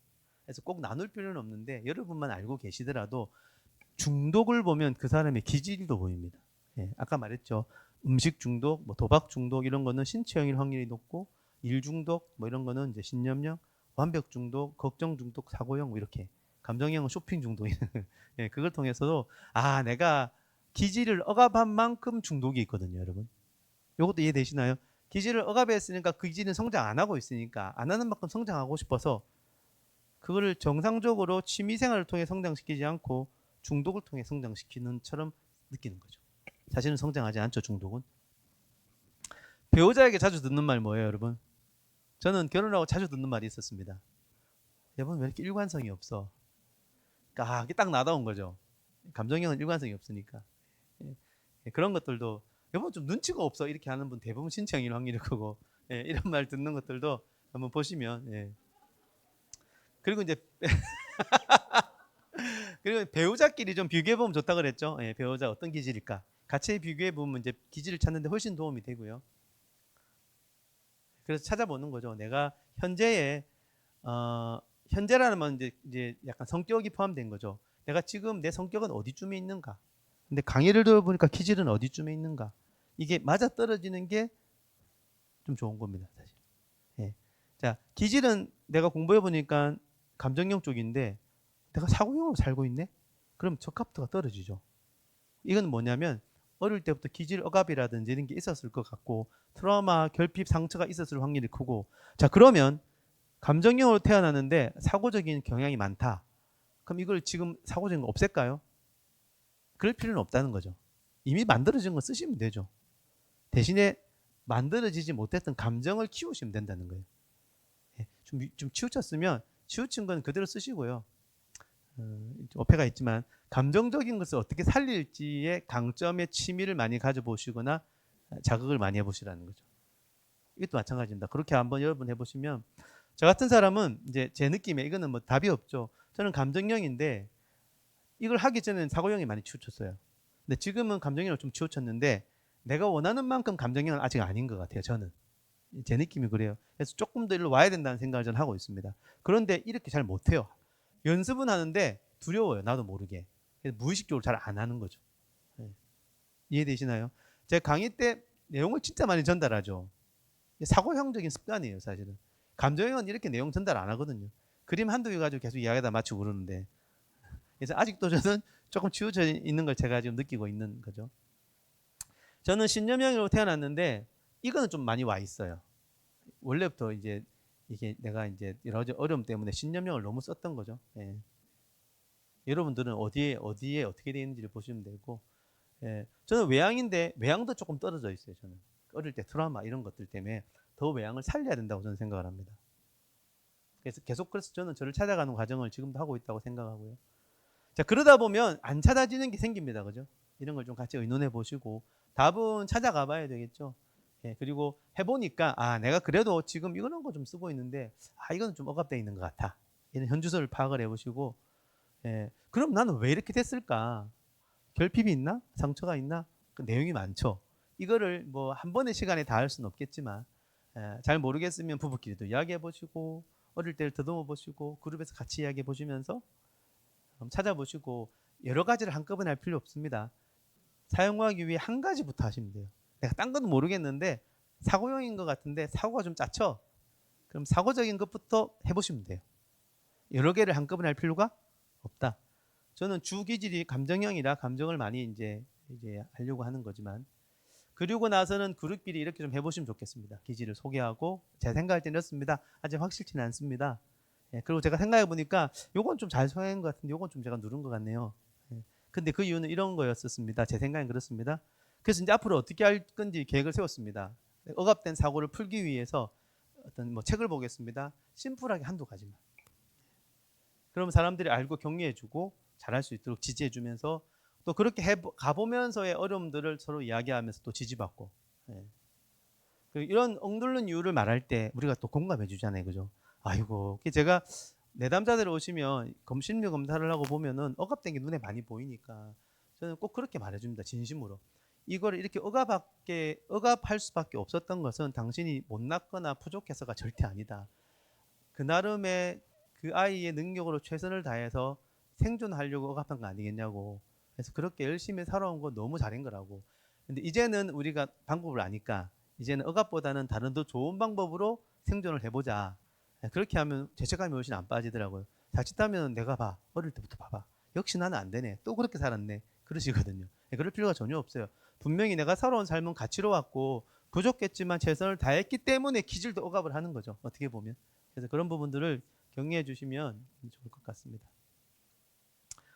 그래서 꼭 나눌 필요는 없는데 여러분만 알고 계시더라도 중독을 보면 그 사람의 기질도 보입니다. 예, 아까 말했죠. 음식 중독, 뭐 도박 중독 이런 거는 신체형일 확률이 높고 일 중독 뭐 이런 거는 이제 신념형, 완벽 중독, 걱정 중독, 사고형 뭐 이렇게 감정형은 쇼핑 중독. 예, 그걸 통해서도 아 내가 기질을 억압한 만큼 중독이 있거든요, 여러분. 이것도 이해되시나요? 기질을 억압했으니까 그 기질은 성장 안 하고 있으니까 안 하는 만큼 성장하고 싶어서 그거를 정상적으로 취미생활을 통해 성장시키지 않고 중독을 통해 성장시키는 처럼 느끼는 거죠. 사실은 성장하지 않죠, 중독은. 배우자에게 자주 듣는 말 뭐예요, 여러분? 저는 결혼하고 자주 듣는 말이 있었습니다. 여러분 왜 이렇게 일관성이 없어? 아, 이게 딱 나다운 거죠. 감정형은 일관성이 없으니까. 예, 그런 것들도 여러분 좀 눈치가 없어 이렇게 하는 분 대부분 신체형일 확률이 크고 예, 이런 말 듣는 것들도 한번 보시면 예. 그리고 이제 그리고 배우자끼리 좀 비교해 보면 좋다 그랬죠. 예, 배우자 어떤 기질일까? 같이 비교해 보면 이제 기질을 찾는데 훨씬 도움이 되고요. 그래서 찾아보는 거죠. 내가 현재의 현재라는 건 이제 약간 성격이 포함된 거죠. 내가 지금 내 성격은 어디쯤에 있는가? 근데 강의를 들어보니까 기질은 어디쯤에 있는가? 이게 맞아 떨어지는 게 좀 좋은 겁니다, 사실. 예. 자, 기질은 내가 공부해 보니까 감정형 쪽인데 내가 사고형으로 살고 있네? 그럼 적합도가 떨어지죠. 이건 뭐냐면 어릴 때부터 기질 억압이라든지 이런 게 있었을 것 같고 트라우마, 결핍, 상처가 있었을 확률이 크고 자 그러면 감정형으로 태어나는데 사고적인 경향이 많다. 그럼 이걸 지금 사고적인 거 없앨까요? 그럴 필요는 없다는 거죠. 이미 만들어진 거 쓰시면 되죠. 대신에 만들어지지 못했던 감정을 키우시면 된다는 거예요. 좀 치우쳤으면 치우친 건 그대로 쓰시고요. 어폐가 있지만 감정적인 것을 어떻게 살릴지의 강점의 취미를 많이 가져보시거나 자극을 많이 해보시라는 거죠. 이것도 마찬가지입니다. 그렇게 한번 여러분 해보시면 저 같은 사람은 이제 제 느낌에 이거는 뭐 답이 없죠. 저는 감정형인데 이걸 하기 전에는 사고형이 많이 치우쳤어요. 근데 지금은 감정형을 좀 치우쳤는데 내가 원하는 만큼 감정형은 아직 아닌 것 같아요. 저는 제 느낌이 그래요. 그래서 조금 더 일로 와야 된다는 생각을 저는 하고 있습니다. 그런데 이렇게 잘 못해요. 연습은 하는데 두려워요. 나도 모르게. 그래서 무의식적으로 잘 안 하는 거죠. 네. 이해되시나요? 제가 강의 때 내용을 진짜 많이 전달하죠. 사고형적인 습관이에요, 사실은. 감정형은 이렇게 내용 전달 안 하거든요. 그림 한두 개 가지고 계속 이야기하다 마치고 그러는데. 그래서 아직도 저는 조금 치우쳐 있는 걸 제가 지금 느끼고 있는 거죠. 저는 신념형으로 태어났는데 이거는 좀 많이 와 있어요. 원래부터 이제 이게 내가 이제 여러 가지 어려움 때문에 신념형을 너무 썼던 거죠. 예. 여러분들은 어디에 어떻게 되어 있는지를 보시면 되고, 예. 저는 외향인데 외향도 조금 떨어져 있어요. 저는 어릴 때 트라우마 이런 것들 때문에 더 외향을 살려야 된다고 저는 생각을 합니다. 그래서 계속 그래서 저는 저를 찾아가는 과정을 지금도 하고 있다고 생각하고요. 자 그러다 보면 안 찾아지는 게 생깁니다, 그죠? 이런 걸 좀 같이 의논해 보시고 답은 찾아가 봐야 되겠죠. 예, 그리고 해보니까 아 내가 그래도 지금 이런 거 좀 쓰고 있는데 아 이거는 좀 억압되어 있는 것 같아. 이런 현주소를 파악을 해보시고 예, 그럼 나는 왜 이렇게 됐을까? 결핍이 있나? 상처가 있나? 그 내용이 많죠. 이거를 뭐 한 번의 시간에 다 할 수는 없겠지만 잘 모르겠으면 부부끼리도 이야기해 보시고 어릴 때를 더듬어 보시고 그룹에서 같이 이야기해 보시면서 찾아보시고 여러 가지를 한꺼번에 할 필요 없습니다. 사용하기 위해 한 가지부터 하시면 돼요. 내가 딴 건 모르겠는데 사고용인 것 같은데 사고가 좀 짜쳐. 그럼 사고적인 것부터 해보시면 돼요. 여러 개를 한꺼번에 할 필요가 없다. 저는 주 기질이 감정형이라 감정을 많이 이제 하려고 하는 거지만 그리고 나서는 그룹끼리 이렇게 좀 해보시면 좋겠습니다. 기질을 소개하고 제가 생각할 때는 이렇습니다. 아직 확실치는 않습니다. 그리고 제가 생각해 보니까 요건 좀 잘 소화한 것 같은데 요건 좀 제가 누른 것 같네요. 근데 그 이유는 이런 거였었습니다. 제 생각엔 그렇습니다. 그래서 이제 앞으로 어떻게 할 건지 계획을 세웠습니다. 억압된 사고를 풀기 위해서 어떤 뭐 책을 보겠습니다. 심플하게 한두 가지만. 그러면 사람들이 알고 격려해주고 잘할 수 있도록 지지해주면서 또 그렇게 가보면서의 어려움들을 서로 이야기하면서 또 지지받고. 이런 억누른 이유를 말할 때 우리가 또 공감해주잖아요, 그죠? 아이고, 제가 내담자들 오시면 심리 검사를 하고 보면은 억압된 게 눈에 많이 보이니까 저는 꼭 그렇게 말해줍니다. 진심으로. 이걸 이렇게 억압할 수밖에 없었던 것은 당신이 못났거나 부족해서가 절대 아니다. 그 나름의 그 아이의 능력으로 최선을 다해서 생존하려고 억압한 거 아니겠냐고. 그래서 그렇게 열심히 살아온 거 너무 잘한 거라고. 근데 이제는 우리가 방법을 아니까 이제는 억압보다는 다른 더 좋은 방법으로 생존을 해보자. 그렇게 하면 죄책감이 훨씬 안 빠지더라고요. 자칫하면 내가 어릴 때부터 봐봐. 역시 나는 안 되네. 또 그렇게 살았네. 그러시거든요. 그럴 필요가 전혀 없어요. 분명히 내가 살아온 삶은 가치로웠고 부족했지만 최선을 다했기 때문에 기질도 억압을 하는 거죠. 어떻게 보면. 그래서 그런 부분들을 격려해 주시면 좋을 것 같습니다.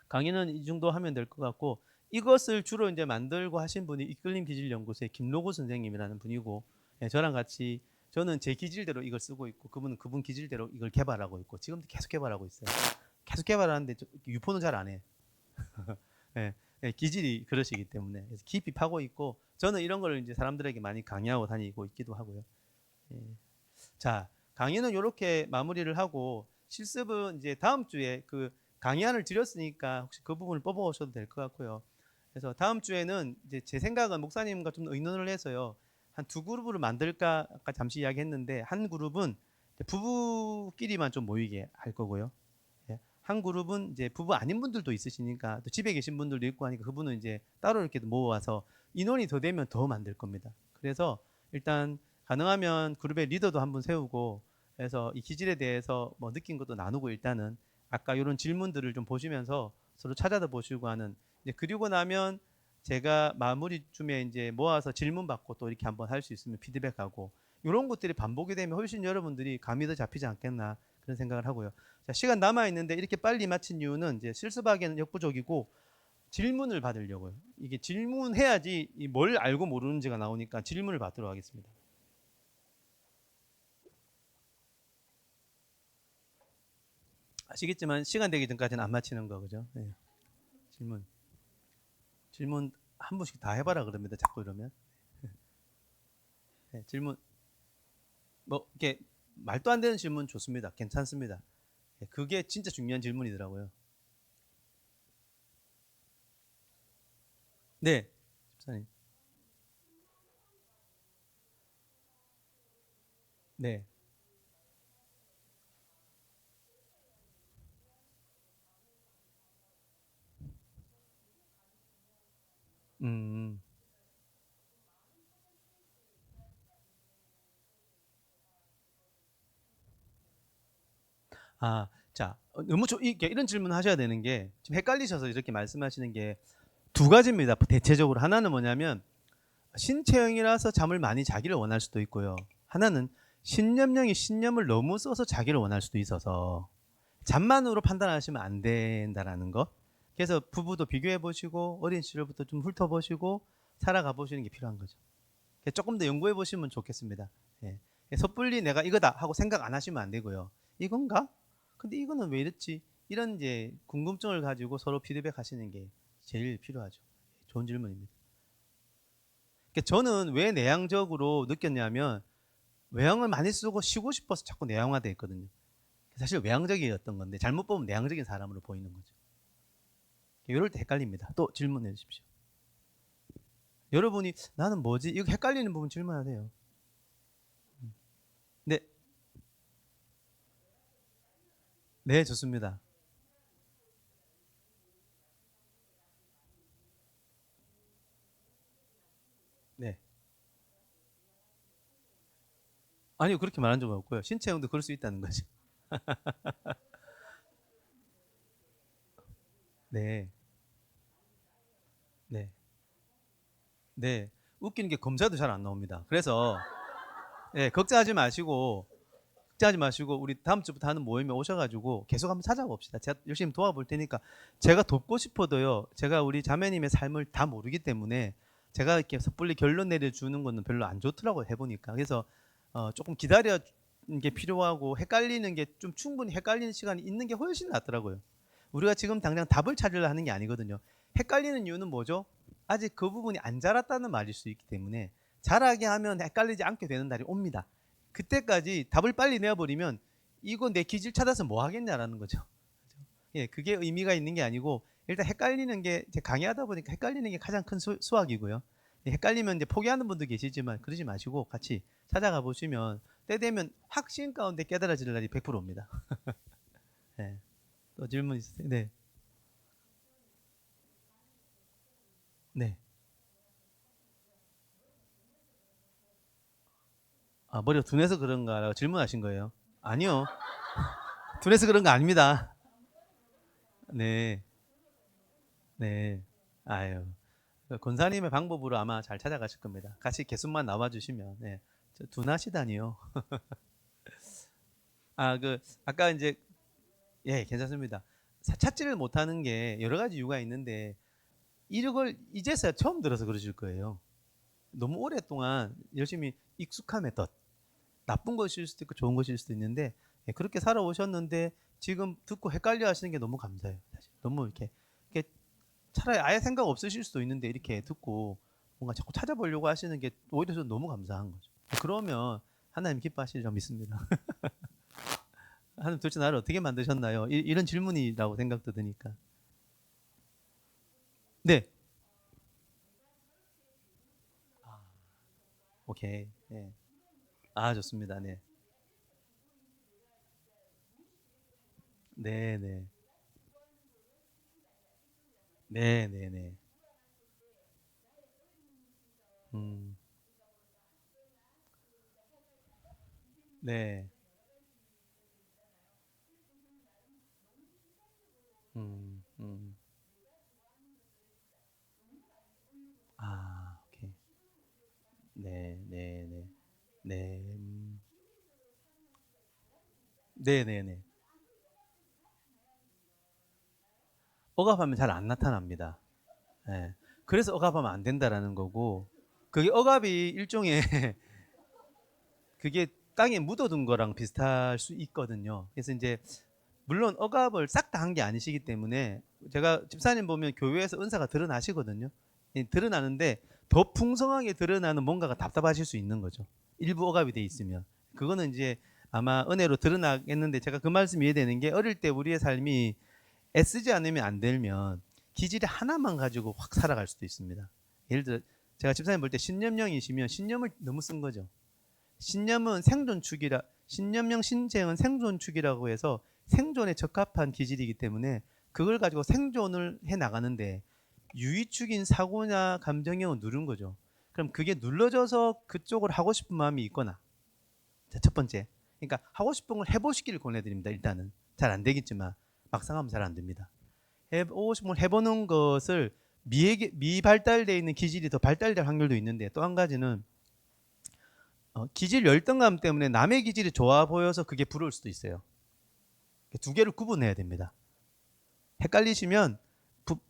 강의는 이 정도 하면 될 것 같고 이것을 주로 이제 만들고 하신 분이 이끌림 기질 연구소의 김로구 선생님이라는 분이고 저랑 같이 저는 제 기질대로 이걸 쓰고 있고 그분은 그분 기질대로 이걸 개발하고 있고 지금도 계속 개발하고 있어요. 계속 개발하는데 유포는 잘 안 해. 네, 기질이 그러시기 때문에 그래서 깊이 파고 있고 저는 이런 걸 이제 사람들에게 많이 강의하고 다니고 있기도 하고요. 자, 강의는 이렇게 마무리를 하고 실습은 이제 다음 주에 그 강의안을 드렸으니까 혹시 그 부분을 뽑아오셔도 될 것 같고요. 그래서 다음 주에는 이제 제 생각은 목사님과 좀 의논을 해서요. 한 두 그룹을 만들까 아까 잠시 이야기했는데 한 그룹은 부부끼리만 좀 모이게 할 거고요. 한 그룹은 이제 부부 아닌 분들도 있으시니까 또 집에 계신 분들도 있고 하니까 그분은 이제 따로 이렇게 모아서 인원이 더 되면 더 만들 겁니다. 그래서 일단 가능하면 그룹의 리더도 한번 세우고 해서 이 기질에 대해서 뭐 느낀 것도 나누고 일단은 아까 이런 질문들을 좀 보시면서 서로 찾아다 보시고 하는 이제 그리고 나면 제가 마무리쯤에 이제 모아서 질문 받고 또 이렇게 한번 할 수 있으면 피드백하고 이런 것들이 반복이 되면 훨씬 여러분들이 감이 더 잡히지 않겠나 그런 생각을 하고요. 자, 시간 남아 있는데 이렇게 빨리 마친 이유는 이제 실습하기에는 역부족이고 질문을 받으려고요. 이게 질문해야지 뭘 알고 모르는지가 나오니까 질문을 받도록 하겠습니다. 아시겠지만 시간 되기 전까지는 안 마치는 거 그죠? 네. 질문 한 분씩 다 해봐라 그럽니다. 자꾸 이러면 네, 질문 뭐 이렇게 말도 안 되는 질문 좋습니다. 괜찮습니다. 네, 그게 진짜 중요한 질문이더라고요. 네, 집사님. 네. 음. 자, 너무 이런 질문 하셔야 되는 게 지금 헷갈리셔서 이렇게 말씀하시는 게 두 가지입니다. 대체적으로 하나는 뭐냐면 신체형이라서 잠을 많이 자기를 원할 수도 있고요. 하나는 신념형이 신념을 너무 써서 자기를 원할 수도 있어서 잠만으로 판단하시면 안 된다라는 거. 그래서 부부도 비교해 보시고 어린 시절부터 좀 훑어보시고 살아가 보시는 게 필요한 거죠. 조금 더 연구해 보시면 좋겠습니다. 예. 섣불리 내가 이거다 하고 생각 안 하시면 안 되고요. 이건가? 근데 이거는 왜 이랬지? 이런 이제 궁금증을 가지고 서로 피드백 하시는 게 제일 필요하죠. 좋은 질문입니다. 저는 왜 내향적으로 느꼈냐면 외향을 많이 쓰고 쉬고 싶어서 자꾸 내향화돼 있거든요. 사실 외향적이었던 건데 잘못 보면 내향적인 사람으로 보이는 거죠. 이럴 때 헷갈립니다. 또 질문해 주십시오. 여러분이 나는 뭐지? 이거 헷갈리는 부분 질문하세요. 네, 좋습니다. 네. 아니요, 그렇게 말한 적은 없고요. 신체형도 그럴 수 있다는 거죠. 네, 네, 네. 웃기는 게 검사도 잘 안 나옵니다. 그래서 예, 걱정하지 마시고 우리 다음 주부터 하는 모임에 오셔가지고 계속 한번 찾아봅시다. 제가 열심히 도와볼 테니까 제가 돕고 싶어도요. 제가 우리 자매님의 삶을 다 모르기 때문에 제가 이렇게 섣불리 결론 내려주는 거는 별로 안 좋더라고요. 해보니까. 그래서 조금 기다려 게 필요하고 헷갈리는 게 좀 충분히 헷갈리는 시간이 있는 게 훨씬 낫더라고요. 우리가 지금 당장 답을 찾으려 하는 게 아니거든요. 헷갈리는 이유는 뭐죠? 아직 그 부분이 안 자랐다는 말일 수 있기 때문에 자라게 하면 헷갈리지 않게 되는 날이 옵니다. 그때까지 답을 빨리 내어버리면 이거 내 기질 찾아서 뭐 하겠냐라는 거죠. 예, 그게 의미가 있는 게 아니고 일단 헷갈리는 게 이제 강의하다 보니까 헷갈리는 게 가장 큰 수학이고요. 헷갈리면 이제 포기하는 분도 계시지만 그러지 마시고 같이 찾아가 보시면 때 되면 확신 가운데 깨달아질 날이 100% 옵니다. 네. 또 질문 있으세요? 네. 네. 아, 머리가 둔해서 그런가라고 질문하신 거예요? 아니요. 둔해서 그런 거 아닙니다. 네. 네. 아유. 권사님의 방법으로 아마 잘 찾아가실 겁니다. 같이 개수만 나와주시면. 네. 둔하시다니요. 아, 아까 이제, 예, 괜찮습니다. 찾지를 못하는 게 여러 가지 이유가 있는데, 이걸 이제서야 처음 들어서 그러실 거예요. 너무 오랫동안 열심히 익숙함에 덧, 나쁜 것일 수도 있고 좋은 것일 수도 있는데, 예, 그렇게 살아오셨는데, 지금 듣고 헷갈려 하시는 게 너무 감사해요. 사실. 너무 이렇게 차라리 아예 생각 없으실 수도 있는데, 이렇게 듣고 뭔가 자꾸 찾아보려고 하시는 게 오히려 저는 너무 감사한 거죠. 그러면 하나님 기뻐하시리라 믿습니다. 하나님 도대체 나를 어떻게 만드셨나요? 이런 질문이라고 생각도 드니까. 네. 아, 오케이. 네. 아, 좋습니다. 네. 네, 네. 네, 네, 네. 음, 네. 음. 아, 오케이. 네, 네, 네. 네. 네, 네, 네. 억압하면 잘 안 나타납니다. 예. 그래서 억압하면 안 된다라는 거고, 그게 억압이 일종의 그게 땅에 묻어둔 거랑 비슷할 수 있거든요. 그래서 이제 물론 억압을 싹 다 한 게 아니시기 때문에 제가 집사님 보면 교회에서 은사가 드러나시거든요. 드러나는데 더 풍성하게 드러나는 뭔가가 답답하실 수 있는 거죠. 일부 억압이 돼 있으면. 그거는 이제 아마 은혜로 드러나겠는데 제가 그 말씀 이해되는 게 어릴 때 우리의 삶이 애쓰지 않으면 안 되면 기질이 하나만 가지고 확 살아갈 수도 있습니다. 예를 들어 제가 집사님 볼 때 신념형이시면 신념을 너무 쓴 거죠. 신념은 생존축이라 신념형 신체형은 생존축이라고 해서 생존에 적합한 기질이기 때문에 그걸 가지고 생존을 해 나가는데 유의축인 사고나 감정형은 누른 거죠. 그럼 그게 눌러져서 그쪽을 하고 싶은 마음이 있거나 자, 첫 번째 그러니까 하고 싶은 걸 해보시기를 권해드립니다. 일단은 잘 안 되겠지만 막상 하면 잘 안 됩니다. 해보고 싶은 걸 해보는 것을 미발달되어 있는 기질이 더 발달될 확률도 있는데 또 한 가지는 기질 열등감 때문에 남의 기질이 좋아 보여서 그게 부러울 수도 있어요. 두 개를 구분해야 됩니다. 헷갈리시면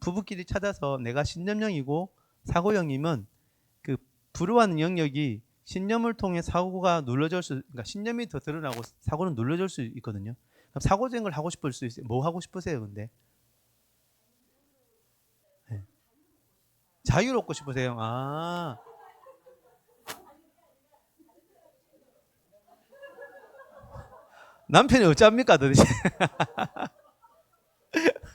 부부끼리 찾아서 내가 신념형이고 사고형이면 그 부러워하는 영역이 신념을 통해 사고가 눌러질 그러니까 신념이 더 드러나고 사고는 눌러질 수 있거든요. 그럼 사고적인 걸 하고 싶을 수 있어요. 뭐 하고 싶으세요, 근데? 네. 자유롭고 싶으세요. 아, 남편이 어찌합니까, 도대체?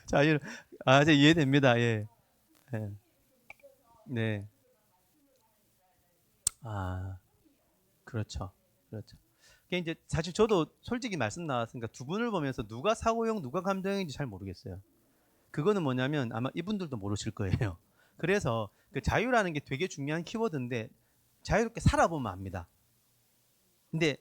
자유, 아, 이제 이해됩니다. 예. 예. 네. 아, 그렇죠. 그렇죠. 그게 이제 사실 저도 솔직히 말씀 나왔으니까 두 분을 보면서 누가 사고형 누가 감정형인지 잘 모르겠어요. 그거는 뭐냐면 아마 이분들도 모르실 거예요. 그래서 그 자유라는 게 되게 중요한 키워드인데 자유롭게 살아보면 압니다. 근데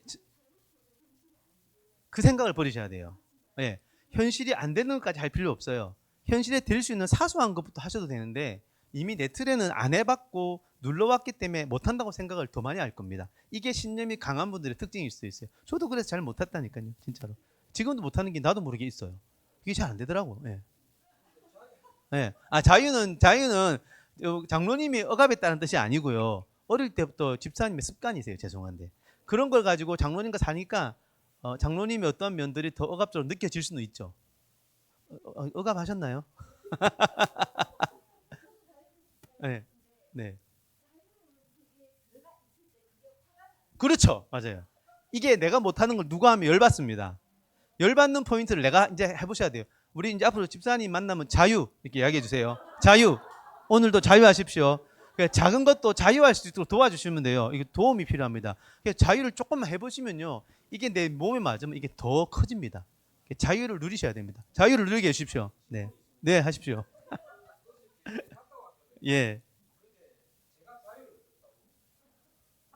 그 생각을 버리셔야 돼요. 예, 현실이 안 되는 것까지 할 필요 없어요. 현실에 될 수 있는 사소한 것부터 하셔도 되는데 이미 내 틀에는 안 해봤고 눌러왔기 때문에 못한다고 생각을 더 많이 할 겁니다. 이게 신념이 강한 분들의 특징일 수도 있어요. 저도 그래서 잘 못했다니까요. 진짜로. 지금도 못하는 게 나도 모르게 있어요. 이게 잘 안 되더라고. 예. 예. 아, 자유는 장로님이 억압했다는 뜻이 아니고요. 어릴 때부터 집사님의 습관이세요. 죄송한데. 그런 걸 가지고 장로님과 사니까 장로님의 어떤 면들이 더 억압적으로 느껴질 수는 있죠. 억압하셨나요? 네. 네. 그렇죠. 맞아요. 이게 내가 못하는 걸 누가 하면 열받습니다. 열받는 포인트를 내가 이제 해보셔야 돼요. 우리 이제 앞으로 집사님 만나면 자유 이렇게 이야기해 주세요. 자유. 오늘도 자유하십시오. 작은 것도 자유할 수 있도록 도와주시면 돼요. 이게 도움이 필요합니다. 자유를 조금만 해보시면요. 이게 내 몸에 맞으면 이게 더 커집니다. 자유를 누리셔야 됩니다. 자유를 누리게 해주십시오. 네. 네, 하십시오. 예.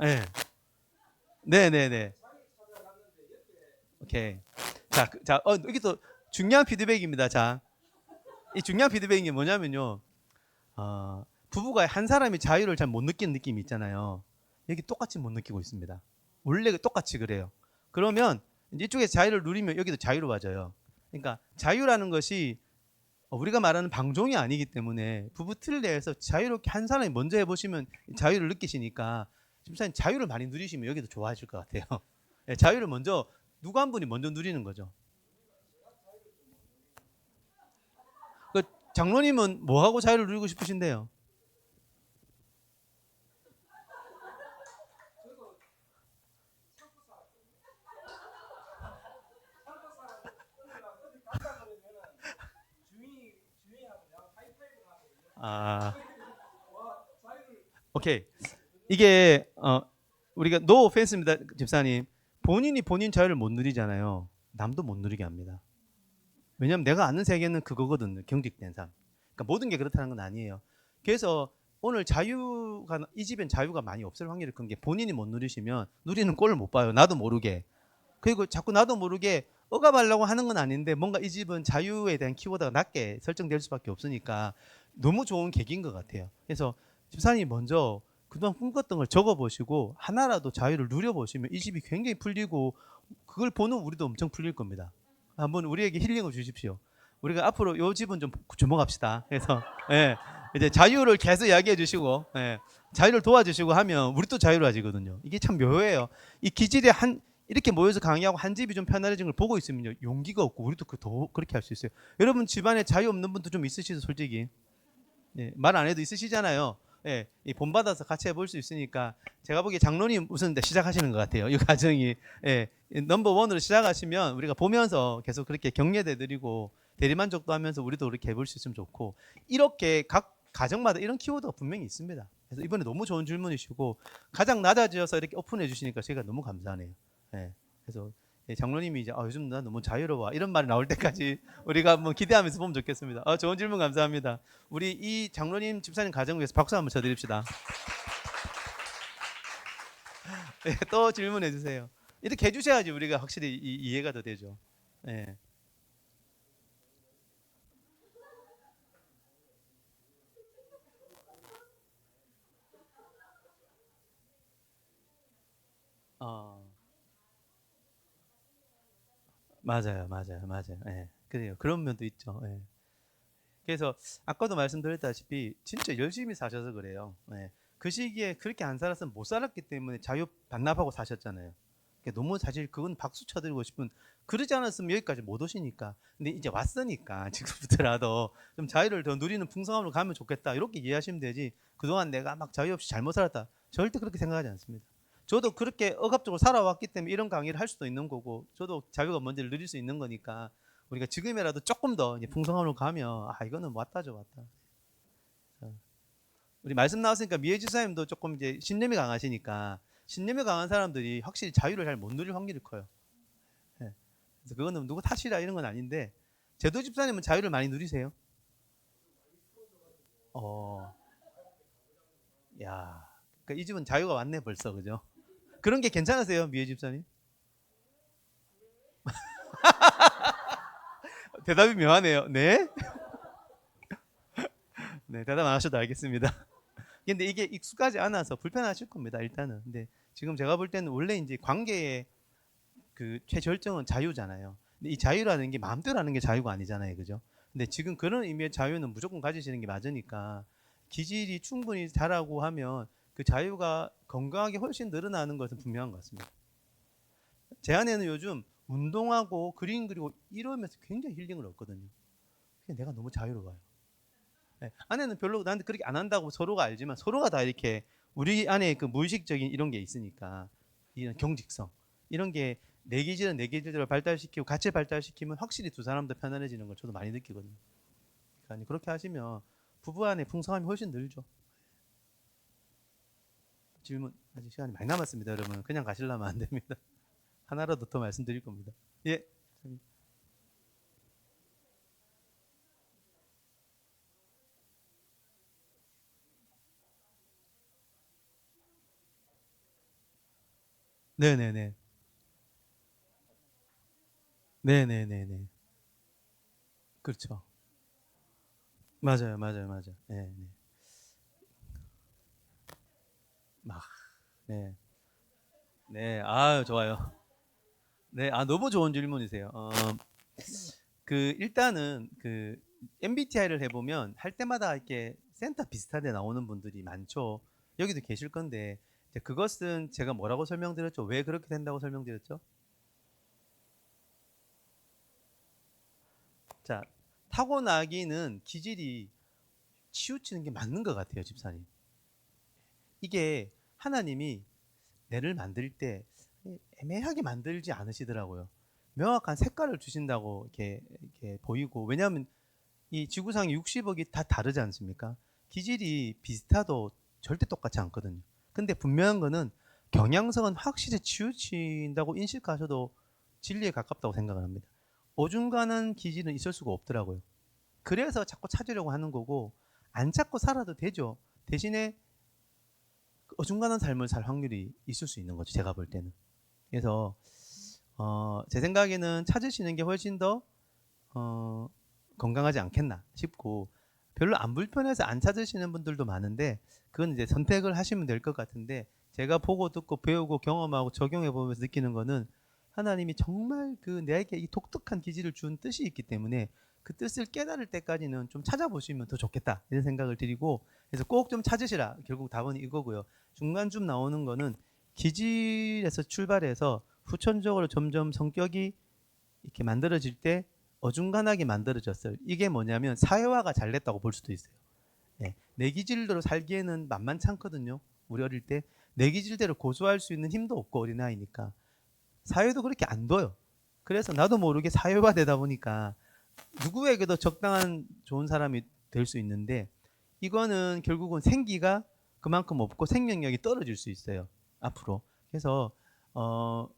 네. 네네네. 오케이. 자, 여기 또 중요한 피드백입니다. 자, 이 중요한 피드백이 뭐냐면요. 부부가 한 사람이 자유를 잘 못 느끼는 느낌이 있잖아요. 여기 똑같이 못 느끼고 있습니다. 원래 똑같이 그래요. 그러면 이쪽에 자유를 누리면 여기도 자유로워져요. 그러니까 자유라는 것이 우리가 말하는 방종이 아니기 때문에 부부 틀 내에서 자유롭게 한 사람이 먼저 해보시면 자유를 느끼시니까 집사님 자유를 많이 누리시면 여기도 좋아하실 것 같아요. 자유를 먼저 누구 한 분이 먼저 누리는 거죠. 그 장로님은 뭐 하고 자유를 누리고 싶으신데요? 아, 오케이. 이게 우리가 노 오펜스입니다, 집사님. 본인이 본인 자유를 못 누리잖아요. 남도 못 누리게 합니다. 왜냐하면 내가 아는 세계는 그거거든요. 경직된 삶. 그러니까 모든 게 그렇다는 건 아니에요. 그래서 오늘 자유가 이 집엔 자유가 많이 없을 확률이 큰 게 본인이 못 누리시면 누리는 꼴을 못 봐요. 나도 모르게. 그리고 자꾸 나도 모르게 억압하려고 하는 건 아닌데 뭔가 이 집은 자유에 대한 키워드가 낮게 설정될 수밖에 없으니까 너무 좋은 계기인 것 같아요. 그래서 집사님이 먼저 그동안 꿈꿨던 걸 적어보시고 하나라도 자유를 누려보시면 이 집이 굉장히 풀리고 그걸 보는 우리도 엄청 풀릴 겁니다. 한번 우리에게 힐링을 주십시오. 우리가 앞으로 이 집은 좀 주목합시다. 그래서 예, 이제 자유를 계속 이야기해 주시고 예, 자유를 도와주시고 하면 우리 또 자유로워지거든요. 이게 참 묘해요. 이 기질에 이렇게 모여서 강의하고 한 집이 좀 편안해진 걸 보고 있으면요 용기가 없고 우리도 더 그렇게 할 수 있어요. 여러분 집안에 자유 없는 분도 좀 있으시죠, 솔직히. 예, 말 안 해도 있으시잖아요. 예, 본받아서 같이 해볼 수 있으니까 제가 보기에 장로님 우선 시작하시는 것 같아요. 이 과정이 예, 넘버 원으로 시작하시면 우리가 보면서 계속 그렇게 격려해드리고 대리만족도 하면서 우리도 그렇게 해볼 수 있으면 좋고 이렇게 각 가정마다 이런 키워드가 분명히 있습니다. 그래서 이번에 너무 좋은 질문이시고 가장 낮아져서 이렇게 오픈해 주시니까 제가 너무 감사하네요. 예, 그래서 장로님이 이제 요즘 나 너무 자유로워 이런 말이 나올 때까지 우리가 한번 기대하면서 보면 좋겠습니다. 좋은 질문 감사합니다. 우리 이 장로님 집사님 가정 위해서 박수 한번 쳐드립시다. 네, 또 질문해 주세요. 이렇게 해주셔야지 우리가 확실히 이해가 더 되죠. 네. 어, 맞아요. 예, 그래요. 그런 면도 있죠. 예. 그래서 아까도 말씀드렸다시피 진짜 열심히 사셔서 그래요. 예. 그 시기에 그렇게 안 살았으면 못 살았기 때문에 자유 반납하고 사셨잖아요. 그러니까 너무 사실 그건 박수 쳐드리고 싶은 그러지 않았으면 여기까지 못 오시니까. 근데 이제 왔으니까 지금부터라도 좀 자유를 더 누리는 풍성함으로 가면 좋겠다 이렇게 이해하시면 되지. 그동안 내가 막 자유 없이 잘못 살았다 절대 그렇게 생각하지 않습니다. 저도 그렇게 억압적으로 살아왔기 때문에 이런 강의를 할 수도 있는 거고 저도 자유가 뭔지를 누릴 수 있는 거니까 우리가 지금이라도 조금 더 이제 풍성함으로 가면 이거는 왔다죠 왔다. 우리 말씀 나왔으니까 미애 지사님도 조금 이제 신념이 강하시니까 신념이 강한 사람들이 확실히 자유를 잘 못 누릴 확률이 커요. 예. 그래서 그거는 누구 탓이라 이런 건 아닌데, 제도 집사님은 자유를 많이 누리세요? 어, 야, 그러니까 이 집은 자유가 왔네 벌써, 그죠? 그런 게 괜찮으세요, 미애 집사님? 대답이 묘하네요. 네? 네, 대답 안 하셔도 알겠습니다. 근데 이게 익숙하지 않아서 불편하실 겁니다, 일단은. 근데 지금 제가 볼 때는 원래 이제 관계의 그 최절정은 자유잖아요. 근데 이 자유라는 게 마음대로 하는 게 자유가 아니잖아요, 그죠? 근데 지금 그런 의미의 자유는 무조건 가지시는 게 맞으니까 기질이 충분히 자라고 하면 그 자유가 건강하게 훨씬 늘어나는 것은 분명한 것 같습니다. 제 아내는 요즘 운동하고 그림 그리고 이러면서 굉장히 힐링을 얻거든요. 내가 너무 자유로워요. 네, 아내는 별로 나한테 그렇게 안 한다고 서로가 알지만 서로가 다 이렇게 우리 안에 그 무의식적인 이런 게 있으니까 이런 경직성 이런 게 내 기질은 내 기질대로 발달시키고 같이 발달시키면 확실히 두 사람도 편안해지는 걸 저도 많이 느끼거든요. 그러니까 그렇게 하시면 부부 안에 풍성함이 훨씬 늘죠. 질문 아직 시간이 많이 남았습니다, 여러분. 그냥 가시려면 안 됩니다. 하나라도 더 말씀드릴 겁니다. 예. 네네네. 네네네네. 그렇죠. 맞아요, 맞아요, 맞아요. 네, 네. 막, 네, 네. 아, 좋아요. 네, 아 너무 좋은 질문이세요. 그 일단은 그 MBTI를 해보면 할 때마다 이렇게 센터 비슷한 데 나오는 분들이 많죠. 여기도 계실 건데 이제 그것은 제가 뭐라고 설명드렸죠? 왜 그렇게 된다고 설명드렸죠? 자, 타고나기는 기질이 치우치는 게 맞는 것 같아요, 집사님. 이게 하나님이 뇌를 만들 때 애매하게 만들지 않으시더라고요. 명확한 색깔을 주신다고 이렇게 보이고, 왜냐하면 이 지구상의 60억이 다 다르지 않습니까? 기질이 비슷해도 절대 똑같지 않거든요. 근데 분명한 거는 경향성은 확실히 치우친다고 인식하셔도 진리에 가깝다고 생각을 합니다. 어중간한 기질은 있을 수가 없더라고요. 그래서 자꾸 찾으려고 하는 거고, 안 찾고 살아도 되죠. 대신에 어중간한 삶을 살 확률이 있을 수 있는 거죠, 제가 볼 때는. 그래서 제 생각에는 찾으시는 게 훨씬 더 어, 건강하지 않겠나 싶고, 별로 안 불편해서 안 찾으시는 분들도 많은데 그건 이제 선택을 하시면 될 것 같은데, 제가 보고 듣고 배우고 경험하고 적용해 보면서 느끼는 거는 하나님이 정말 그 내게 이 독특한 기질을 준 뜻이 있기 때문에 그 뜻을 깨달을 때까지는 좀 찾아보시면 더 좋겠다 이런 생각을 드리고, 그래서 꼭 좀 찾으시라, 결국 답은 이거고요. 중간쯤 나오는 거는 기질에서 출발해서 후천적으로 점점 성격이 이렇게 만들어질 때 어중간하게 만들어졌어요. 이게 뭐냐면 사회화가 잘 됐다고 볼 수도 있어요. 네. 내 기질대로 살기에는 만만치 않거든요. 우리 어릴 때 내 기질대로 고수할 수 있는 힘도 없고 어린아이니까 사회도 그렇게 안 둬요. 그래서 나도 모르게 사회화되다 보니까 누구에게도 적당한 좋은 사람이 될 수 있는데, 이거는 결국은 생기가 그만큼 없고 생명력이 떨어질 수 있어요, 앞으로. 그래서 어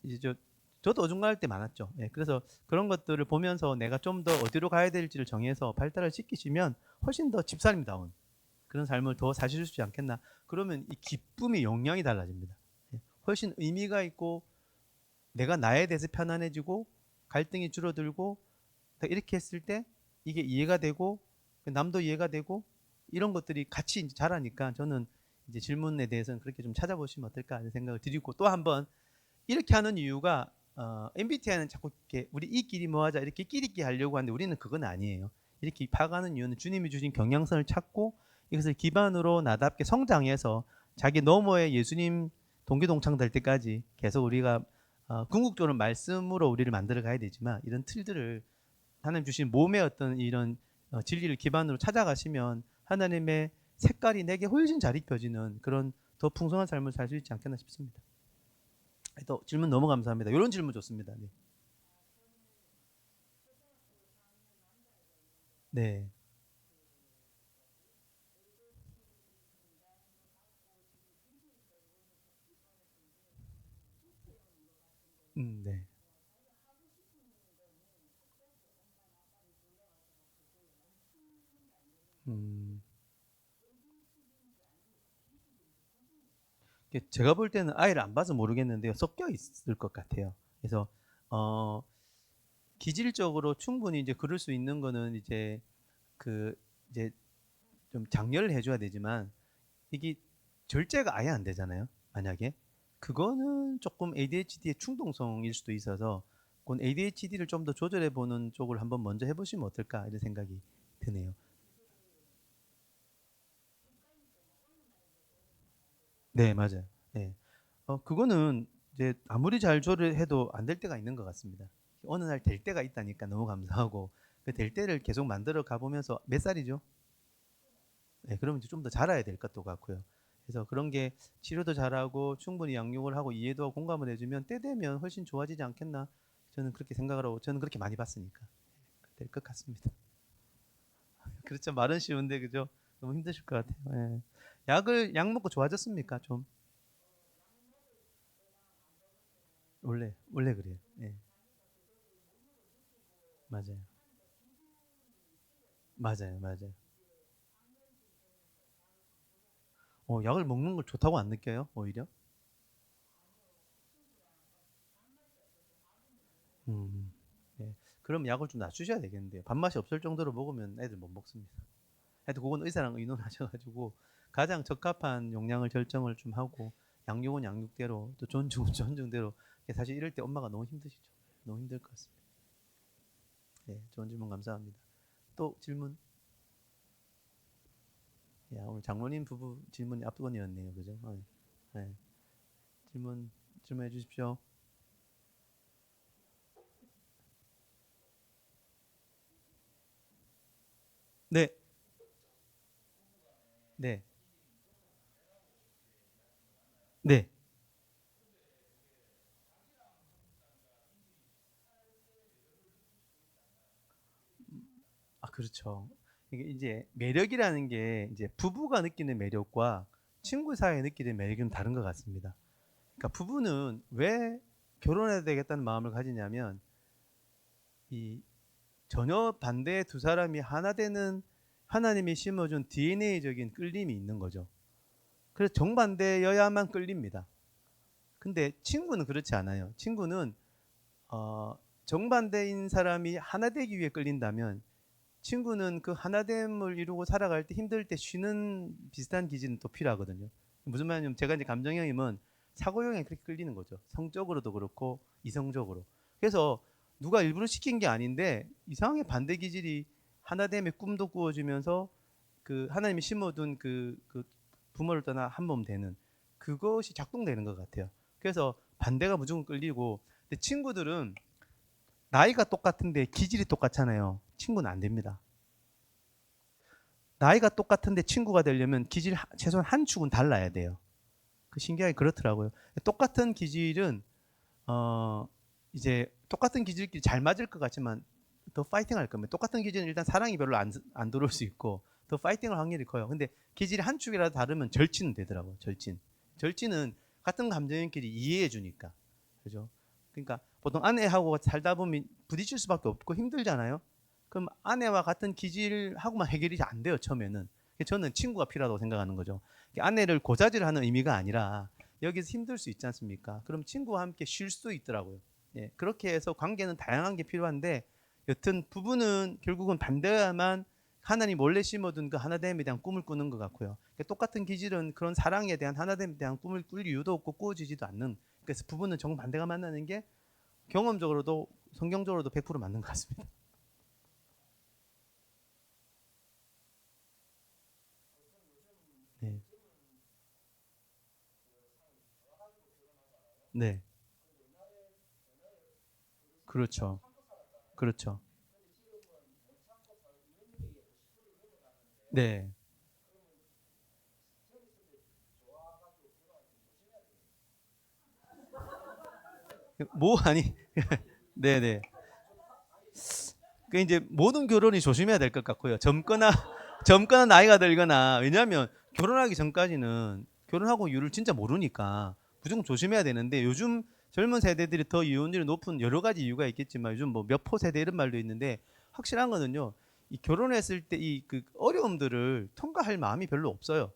이제 저도 어중간할 때 많았죠. 예, 그래서 그런 것들을 보면서 내가 좀 더 어디로 가야 될지를 정해서 발달을 시키시면 훨씬 더 집사님다운 그런 삶을 더 사실 수 있지 않겠나. 그러면 이 기쁨의 영향이 달라집니다. 예, 훨씬 의미가 있고 내가 나에 대해서 편안해지고 갈등이 줄어들고, 이렇게 했을 때 이게 이해가 되고 남도 이해가 되고 이런 것들이 같이 이제 자라니까, 저는 이제 질문에 대해서는 그렇게 좀 찾아보시면 어떨까 하는 생각을 드리고, 또 한번 이렇게 하는 이유가 MBTI는 자꾸 이렇게 우리 이끼리 뭐하자 이렇게 끼리끼리 하려고 하는데 우리는 그건 아니에요. 이렇게 파가는 이유는 주님이 주신 경향성을 찾고 이것을 기반으로 나답게 성장해서 자기 너머에 예수님 동기동창 될 때까지 계속 우리가 궁극적으로 말씀으로 우리를 만들어 가야 되지만, 이런 틀들을 하나님 주신 몸의 어떤 이런 진리를 기반으로 찾아가시면 하나님의 색깔이 내게 훨씬 잘 입혀지는 그런 더 풍성한 삶을 살 수 있지 않겠나 싶습니다. 또 질문 너무 감사합니다. 이런 질문 좋습니다. 네. 네. 네. 음, 제가 볼 때는 아이를 안 봐서 모르겠는데요. 섞여 있을 것 같아요. 그래서 어, 기질적으로 충분히 이제 그럴 수 있는 거는 그 이제 좀 장려를 해줘야 되지만 이게 절제가 아예 안 되잖아요. 만약에 그거는 조금 ADHD의 충동성일 수도 있어서 그건 ADHD를 좀 더 조절해 보는 쪽을 한번 먼저 해보시면 어떨까 이런 생각이 드네요. 네, 맞아요. 네. 그거는 이제 아무리 잘 조절해도 안 될 때가 있는 것 같습니다. 어느 날 될 때가 있다니까 너무 감사하고 그 될 때를 계속 만들어 가보면서 몇 살이죠? 네, 그러면 이제 좀 더 자라야 될 것도 같고요. 그래서 그런 게 치료도 잘하고 충분히 양육을 하고 이해도 하고 공감을 해주면 때 되면 훨씬 좋아지지 않겠나? 저는 그렇게 생각을 하고 저는 그렇게 많이 봤으니까 될 것 같습니다. 그렇죠. 말은 쉬운데 그죠? 너무 힘드실 것 같아요. 예. 약 먹고 좋아졌습니까? 좀 원래 그래요. 예, 맞아요. 맞아요. 약을 먹는 걸 좋다고 안 느껴요? 오히려? 음, 예. 그럼 약을 좀 낮추셔야 되겠는데요. 밥맛이 없을 정도로 먹으면 애들 못 먹습니다. 하여튼 그건 의사랑 의논하셔가지고 가장 적합한 용량을 결정을 좀 하고 양육은 양육대로 또 존중은 존중대로 사실 이럴 때 엄마가 너무 힘드시죠. 너무 힘들 것 같습니다. 네, 좋은 질문 감사합니다. 또 질문? 야, 오늘 장모님 부부 질문이 압도권이었네요. 그죠? 네. 질문 질문해 주십시오. 네, 네, 네. 그렇죠. 이게 이제 매력이라는 게 이제 부부가 느끼는 매력과 친구 사이에 느끼는 매력은 다른 것 같습니다. 그러니까 부부는 왜 결혼해야 되겠다는 마음을 가지냐면 이 전혀 반대의 두 사람이 하나 되는 하나님이 심어준 DNA적인 끌림이 있는 거죠. 그래서 정반대여야만 끌립니다. 근데 친구는 그렇지 않아요. 친구는 어, 정반대인 사람이 하나 되기 위해 끌린다면 친구는 그 하나됨을 이루고 살아갈 때 힘들 때 쉬는 비슷한 기질은 또 필요하거든요. 무슨 말이냐면 제가 이제 감정형이면 사고형에 그렇게 끌리는 거죠. 성적으로도 그렇고 이성적으로. 그래서 누가 일부러 시킨 게 아닌데 이상하게 반대 기질이 하나됨의 꿈도 꾸어주면서 그 하나님이 심어둔 그 부모를 떠나 한 몸 되는 그것이 작동되는 것 같아요. 그래서 반대가 무조건 끌리고 근데 친구들은 나이가 똑같은데 기질이 똑같잖아요. 친구는 안 됩니다. 나이가 똑같은데 친구가 되려면 기질 최소한 한 축은 달라야 돼요. 그 신기하게 그렇더라고요. 똑같은 기질은 어 이제 똑같은 기질끼리 잘 맞을 것 같지만 더 파이팅 할 겁니다. 똑같은 기질은 일단 사랑이 별로 안 들어올 수 있고 더 파이팅할 확률이 커요. 근데 기질이 한 축이라도 다르면 절친은 되더라고요. 절친은 같은 감정인끼리 이해해 주니까. 그죠? 그러니까 보통 아내하고 살다 보면 부딪힐 수밖에 없고 힘들잖아요. 그럼 아내와 같은 기질하고만 해결이 안 돼요, 처음에는. 저는 친구가 필요하다고 생각하는 거죠. 아내를 고자질하는 의미가 아니라 여기서 힘들 수 있지 않습니까? 그럼 친구와 함께 쉴 수 있더라고요. 예, 그렇게 해서 관계는 다양한 게 필요한데 여튼 부부는 결국은 반대야만 하나님 원래 심어둔 그 하나됨에 대한 꿈을 꾸는 것 같고요. 똑같은 기질은 그런 사랑에 대한 하나됨에 대한 꿈을 꿀 이유도 없고 꾸어지지도 않는. 그래서 부부는 정반대가 만나는 게 경험적으로도 성경적으로도 100% 맞는 것 같습니다. 네, 네, 그렇죠, 그렇죠. 네, 뭐 아니, 네, 네. 그 이제 모든 결혼이 조심해야 될 것 같고요. 젊거나 나이가 들거나 왜냐하면 결혼하기 전까지는 결혼하고 이유를 진짜 모르니까 무조건 조심해야 되는데 요즘 젊은 세대들이 더 이혼율이 높은 여러 가지 이유가 있겠지만 요즘 뭐 몇 포 세대 이런 말도 있는데 확실한 거는요. 이 결혼했을 때 이 그 어려움들을 통과할 마음이 별로 없어요.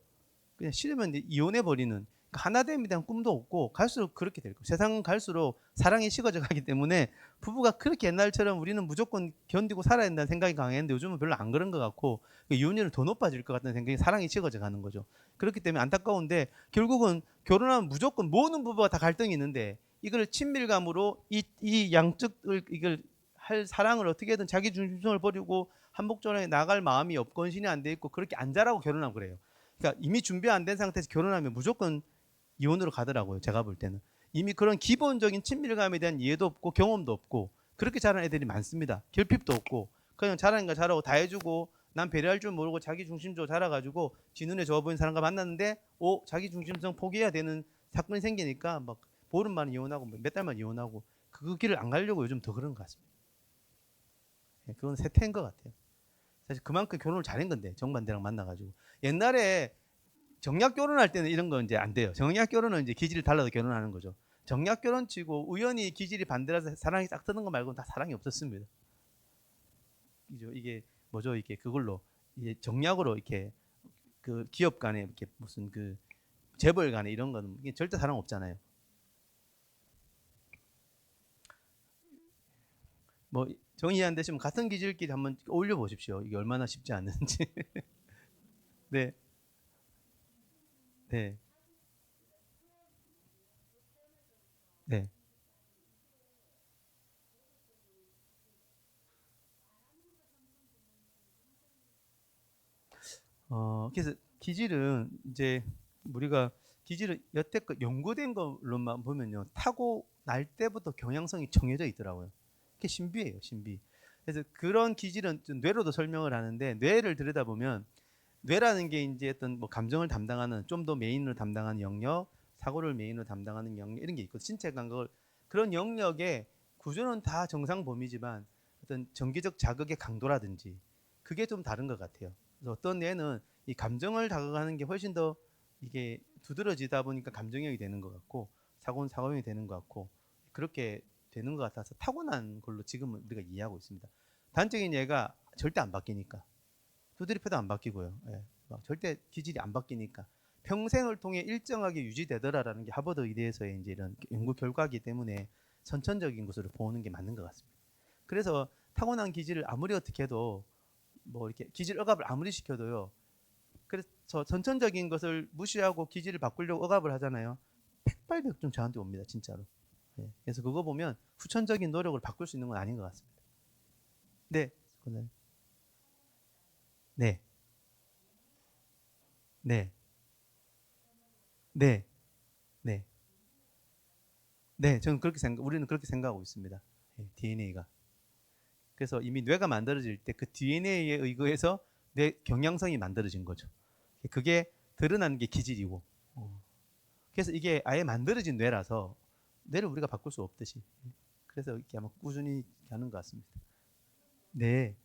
그냥 싫으면 이제 이혼해 버리는 하나 됨에 대한 꿈도 없고 갈수록 그렇게 될 거예요. 세상은 갈수록 사랑이 식어져 가기 때문에 부부가 그렇게 옛날처럼 우리는 무조건 견디고 살아야 된다는 생각이 강했는데 요즘은 별로 안 그런 것 같고 이혼율은 더 높아질 것 같다는 생각이 사랑이 식어져 가는 거죠. 그렇기 때문에 안타까운데 결국은 결혼하면 무조건 모든 부부가 다 갈등이 있는데 이걸 친밀감으로 이 양측을 이걸 할 사랑을 어떻게든 자기 중심성을 버리고 한복전에 나갈 마음이 없건신이 안 돼 있고 그렇게 안 자라고 결혼하고 그래요. 그러니까 이미 준비 안 된 상태에서 결혼하면 무조건 이혼으로 가더라고요. 제가 볼 때는. 이미 그런 기본적인 친밀감에 대한 이해도 없고 경험도 없고 그렇게 자란 애들이 많습니다. 결핍도 없고 그냥 잘하는 거 잘하고 다 해주고 난 배려할 줄 모르고 자기 중심적으로 자라가지고 지 눈에 좋아 보이는 사람과 만났는데 자기 중심성 포기해야 되는 사건이 생기니까 막 보름 만에 이혼하고 몇 달 만에 이혼하고 그 길을 안 가려고 요즘 더 그런 것 같습니다. 그건 세태인 것 같아요. 사실 그만큼 결혼을 잘한 건데 정반대랑 만나가지고 옛날에 정략 결혼할 때는 이런 거 이제 안 돼요. 정략 결혼은 이제 기질이 달라서 결혼하는 거죠. 정략 결혼치고 우연히 기질이 반대라서 사랑이 싹 트는 거 말고는 다 사랑이 없었습니다. 이게 뭐죠? 이게 그걸로 이게 정략으로 이렇게 그 기업 간에 이렇게 무슨 그 재벌 간에 이런 거는 이게 절대 사랑 없잖아요. 뭐 정의 안 되시면 같은 기질끼리 한번 올려 보십시오. 이게 얼마나 쉽지 않은지. 네, 네, 네. 그래서 기질은 이제 우리가 기질은 여태껏 연구된 걸로만 보면요. 타고 날 때부터 경향성이 정해져 있더라고요. 그게 신비예요, 신비. 그래서 그런 기질은 좀 뇌로도 설명을 하는데 뇌를 들여다보면 뇌라는 게 이제 어떤 뭐 감정을 담당하는 좀 더 메인으로 담당하는 영역, 사고를 메인으로 담당하는 영역 이런 게 있고 신체 감각을 그런 영역의 구조는 다 정상 범위지만 어떤 정기적 자극의 강도라든지 그게 좀 다른 것 같아요. 그래서 어떤 뇌는 이 감정을 자극하는 게 훨씬 더 이게 두드러지다 보니까 감정형이 되는 것 같고 사고는 사고형이 되는 것 같고 그렇게 되는 것 같아서 타고난 걸로 지금은 우리가 이해하고 있습니다. 단적인 예가 절대 안 바뀌니까 두드립해도 안 바뀌고요. 예, 막 절대 기질이 안 바뀌니까 평생을 통해 일정하게 유지되더라라는 게 하버드 의대에서의 이제 이런 연구 결과이기 때문에 선천적인 것으로 보는 게 맞는 것 같습니다. 그래서 타고난 기질을 아무리 어떻게 해도 뭐 이렇게 기질 억압을 아무리 시켜도요. 그래서 선천적인 것을 무시하고 기질을 바꾸려고 억압을 하잖아요. 백발백중 저한테 옵니다, 진짜로. 예, 그래서 그거 보면 후천적인 노력을 바꿀 수 있는 건 아닌 것 같습니다. 네, 네, 네, 네, 네. 네, 우리는 그렇게 생각하고 있습니다. DNA가. 그래서 이미 뇌가 만들어질 때 그 DNA에 의거해서 뇌 경향성이 만들어진 거죠. 그게 드러나는 게 기질이고. 그래서 이게 아예 만들어진 뇌라서 뇌를 우리가 바꿀 수 없듯이. 그래서 이렇게 아마 꾸준히 하는 것 같습니다. 네,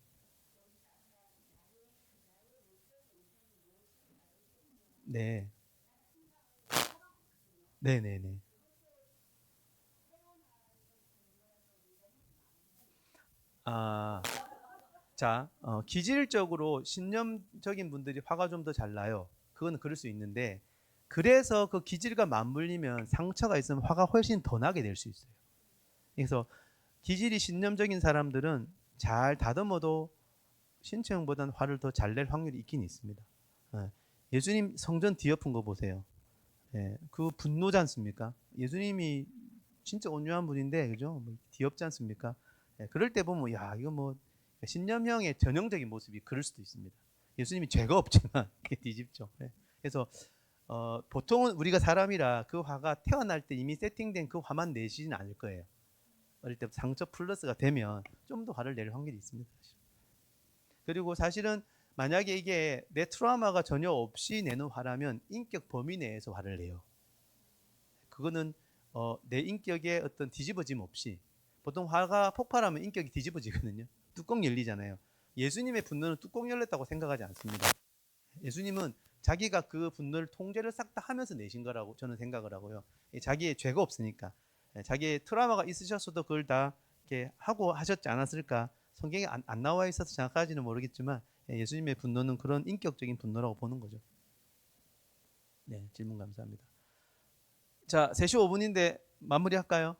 네, 네, 네, 네. 아, 자, 기질적으로 신념적인 분들이 화가 좀 더 잘 나요. 그거는 그럴 수 있는데, 그래서 그 기질과 맞물리면 상처가 있으면 화가 훨씬 더 나게 될 수 있어요. 그래서 기질이 신념적인 사람들은 잘 다듬어도 신체형보다는 화를 더 잘 낼 확률이 있긴 있습니다. 예. 예수님 성전 뒤엎은 거 보세요. 예, 그 분노지 않습니까? 예수님이 진짜 온유한 분인데, 그죠? 뭐 뒤엎지 않습니까? 예, 그럴 때 보면, 야, 이거 뭐, 신념형의 전형적인 모습이 그럴 수도 있습니다. 예수님이 죄가 없지만, 이게 뒤집죠. 예. 그래서, 보통은 우리가 사람이라 그 화가 태어날 때 이미 세팅된 그 화만 내시진 않을 거예요. 어릴 때 상처 플러스가 되면 좀 더 화를 낼 확률이 있습니다. 사실. 그리고 사실은 만약에 이게 내 트라우마가 전혀 없이 내는 화라면 인격 범위 내에서 화를 내요. 그거는 내 인격의 어떤 뒤집어짐 없이 보통 화가 폭발하면 인격이 뒤집어지거든요. 뚜껑 열리잖아요. 예수님의 분노는 뚜껑 열렸다고 생각하지 않습니다. 예수님은 자기가 그 분노를 통제를 싹 다 하면서 내신 거라고 저는 생각을 하고요. 자기의 죄가 없으니까. 자기의 트라우마가 있으셨어도 그걸 다 이렇게 하고 하셨지 않았을까? 성경에 안 나와 있어서 정확하지는 모르겠지만 예수님의 분노는 그런 인격적인 분노라고 보는 거죠. 네, 질문 감사합니다. 자, 3시 5분인데 마무리할까요?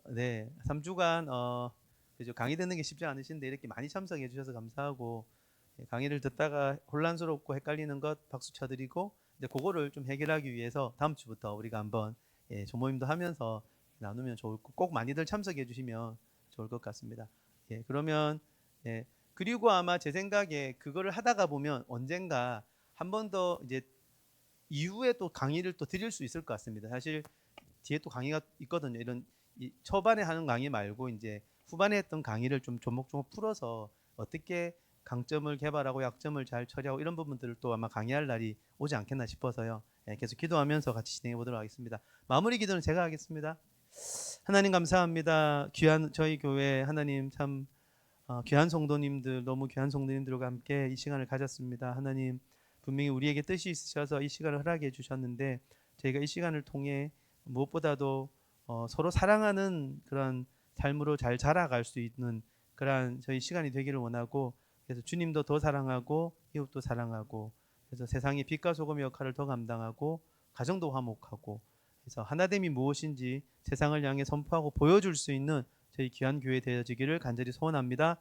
네, 3주간 그죠, 강의 듣는 게 쉽지 않으신데 이렇게 많이 참석해 주셔서 감사하고, 강의를 듣다가 혼란스럽고 헷갈리는 것 박수 쳐드리고, 이제 그거를 좀 해결하기 위해서 다음 주부터 우리가 한번 조모임도 하면서 나누면 좋을 꼭 많이들 참석해 주시면 좋을 것 같습니다. 그러면 그리고 아마 제 생각에 그거를 하다가 보면 언젠가 한 번 더 이제 이후에 또 강의를 또 드릴 수 있을 것 같습니다. 사실 뒤에 또 강의가 있거든요. 이런 초반에 하는 강의 말고 이제 후반에 했던 강의를 좀 조목조목 풀어서 어떻게 강점을 개발하고 약점을 잘 처리하고 이런 부분들을 또 아마 강의할 날이 오지 않겠나 싶어서요. 계속 기도하면서 같이 진행해 보도록 하겠습니다. 마무리 기도는 제가 하겠습니다. 하나님 감사합니다. 귀한 저희 교회 하나님 참 귀한 성도님들, 너무 귀한 성도님들과 함께 이 시간을 가졌습니다. 하나님 분명히 우리에게 뜻이 있으셔서 이 시간을 허락해 주셨는데 저희가 이 시간을 통해 무엇보다도 서로 사랑하는 그런 삶으로 잘 자라갈 수 있는 그러한 저희 시간이 되기를 원하고, 그래서 주님도 더 사랑하고 이웃도 사랑하고, 그래서 세상의 빛과 소금의 역할을 더 감당하고 가정도 화목하고, 그래서 하나됨이 무엇인지 세상을 향해 선포하고 보여줄 수 있는 저희 귀한 교회 되어지기를 간절히 소원합니다.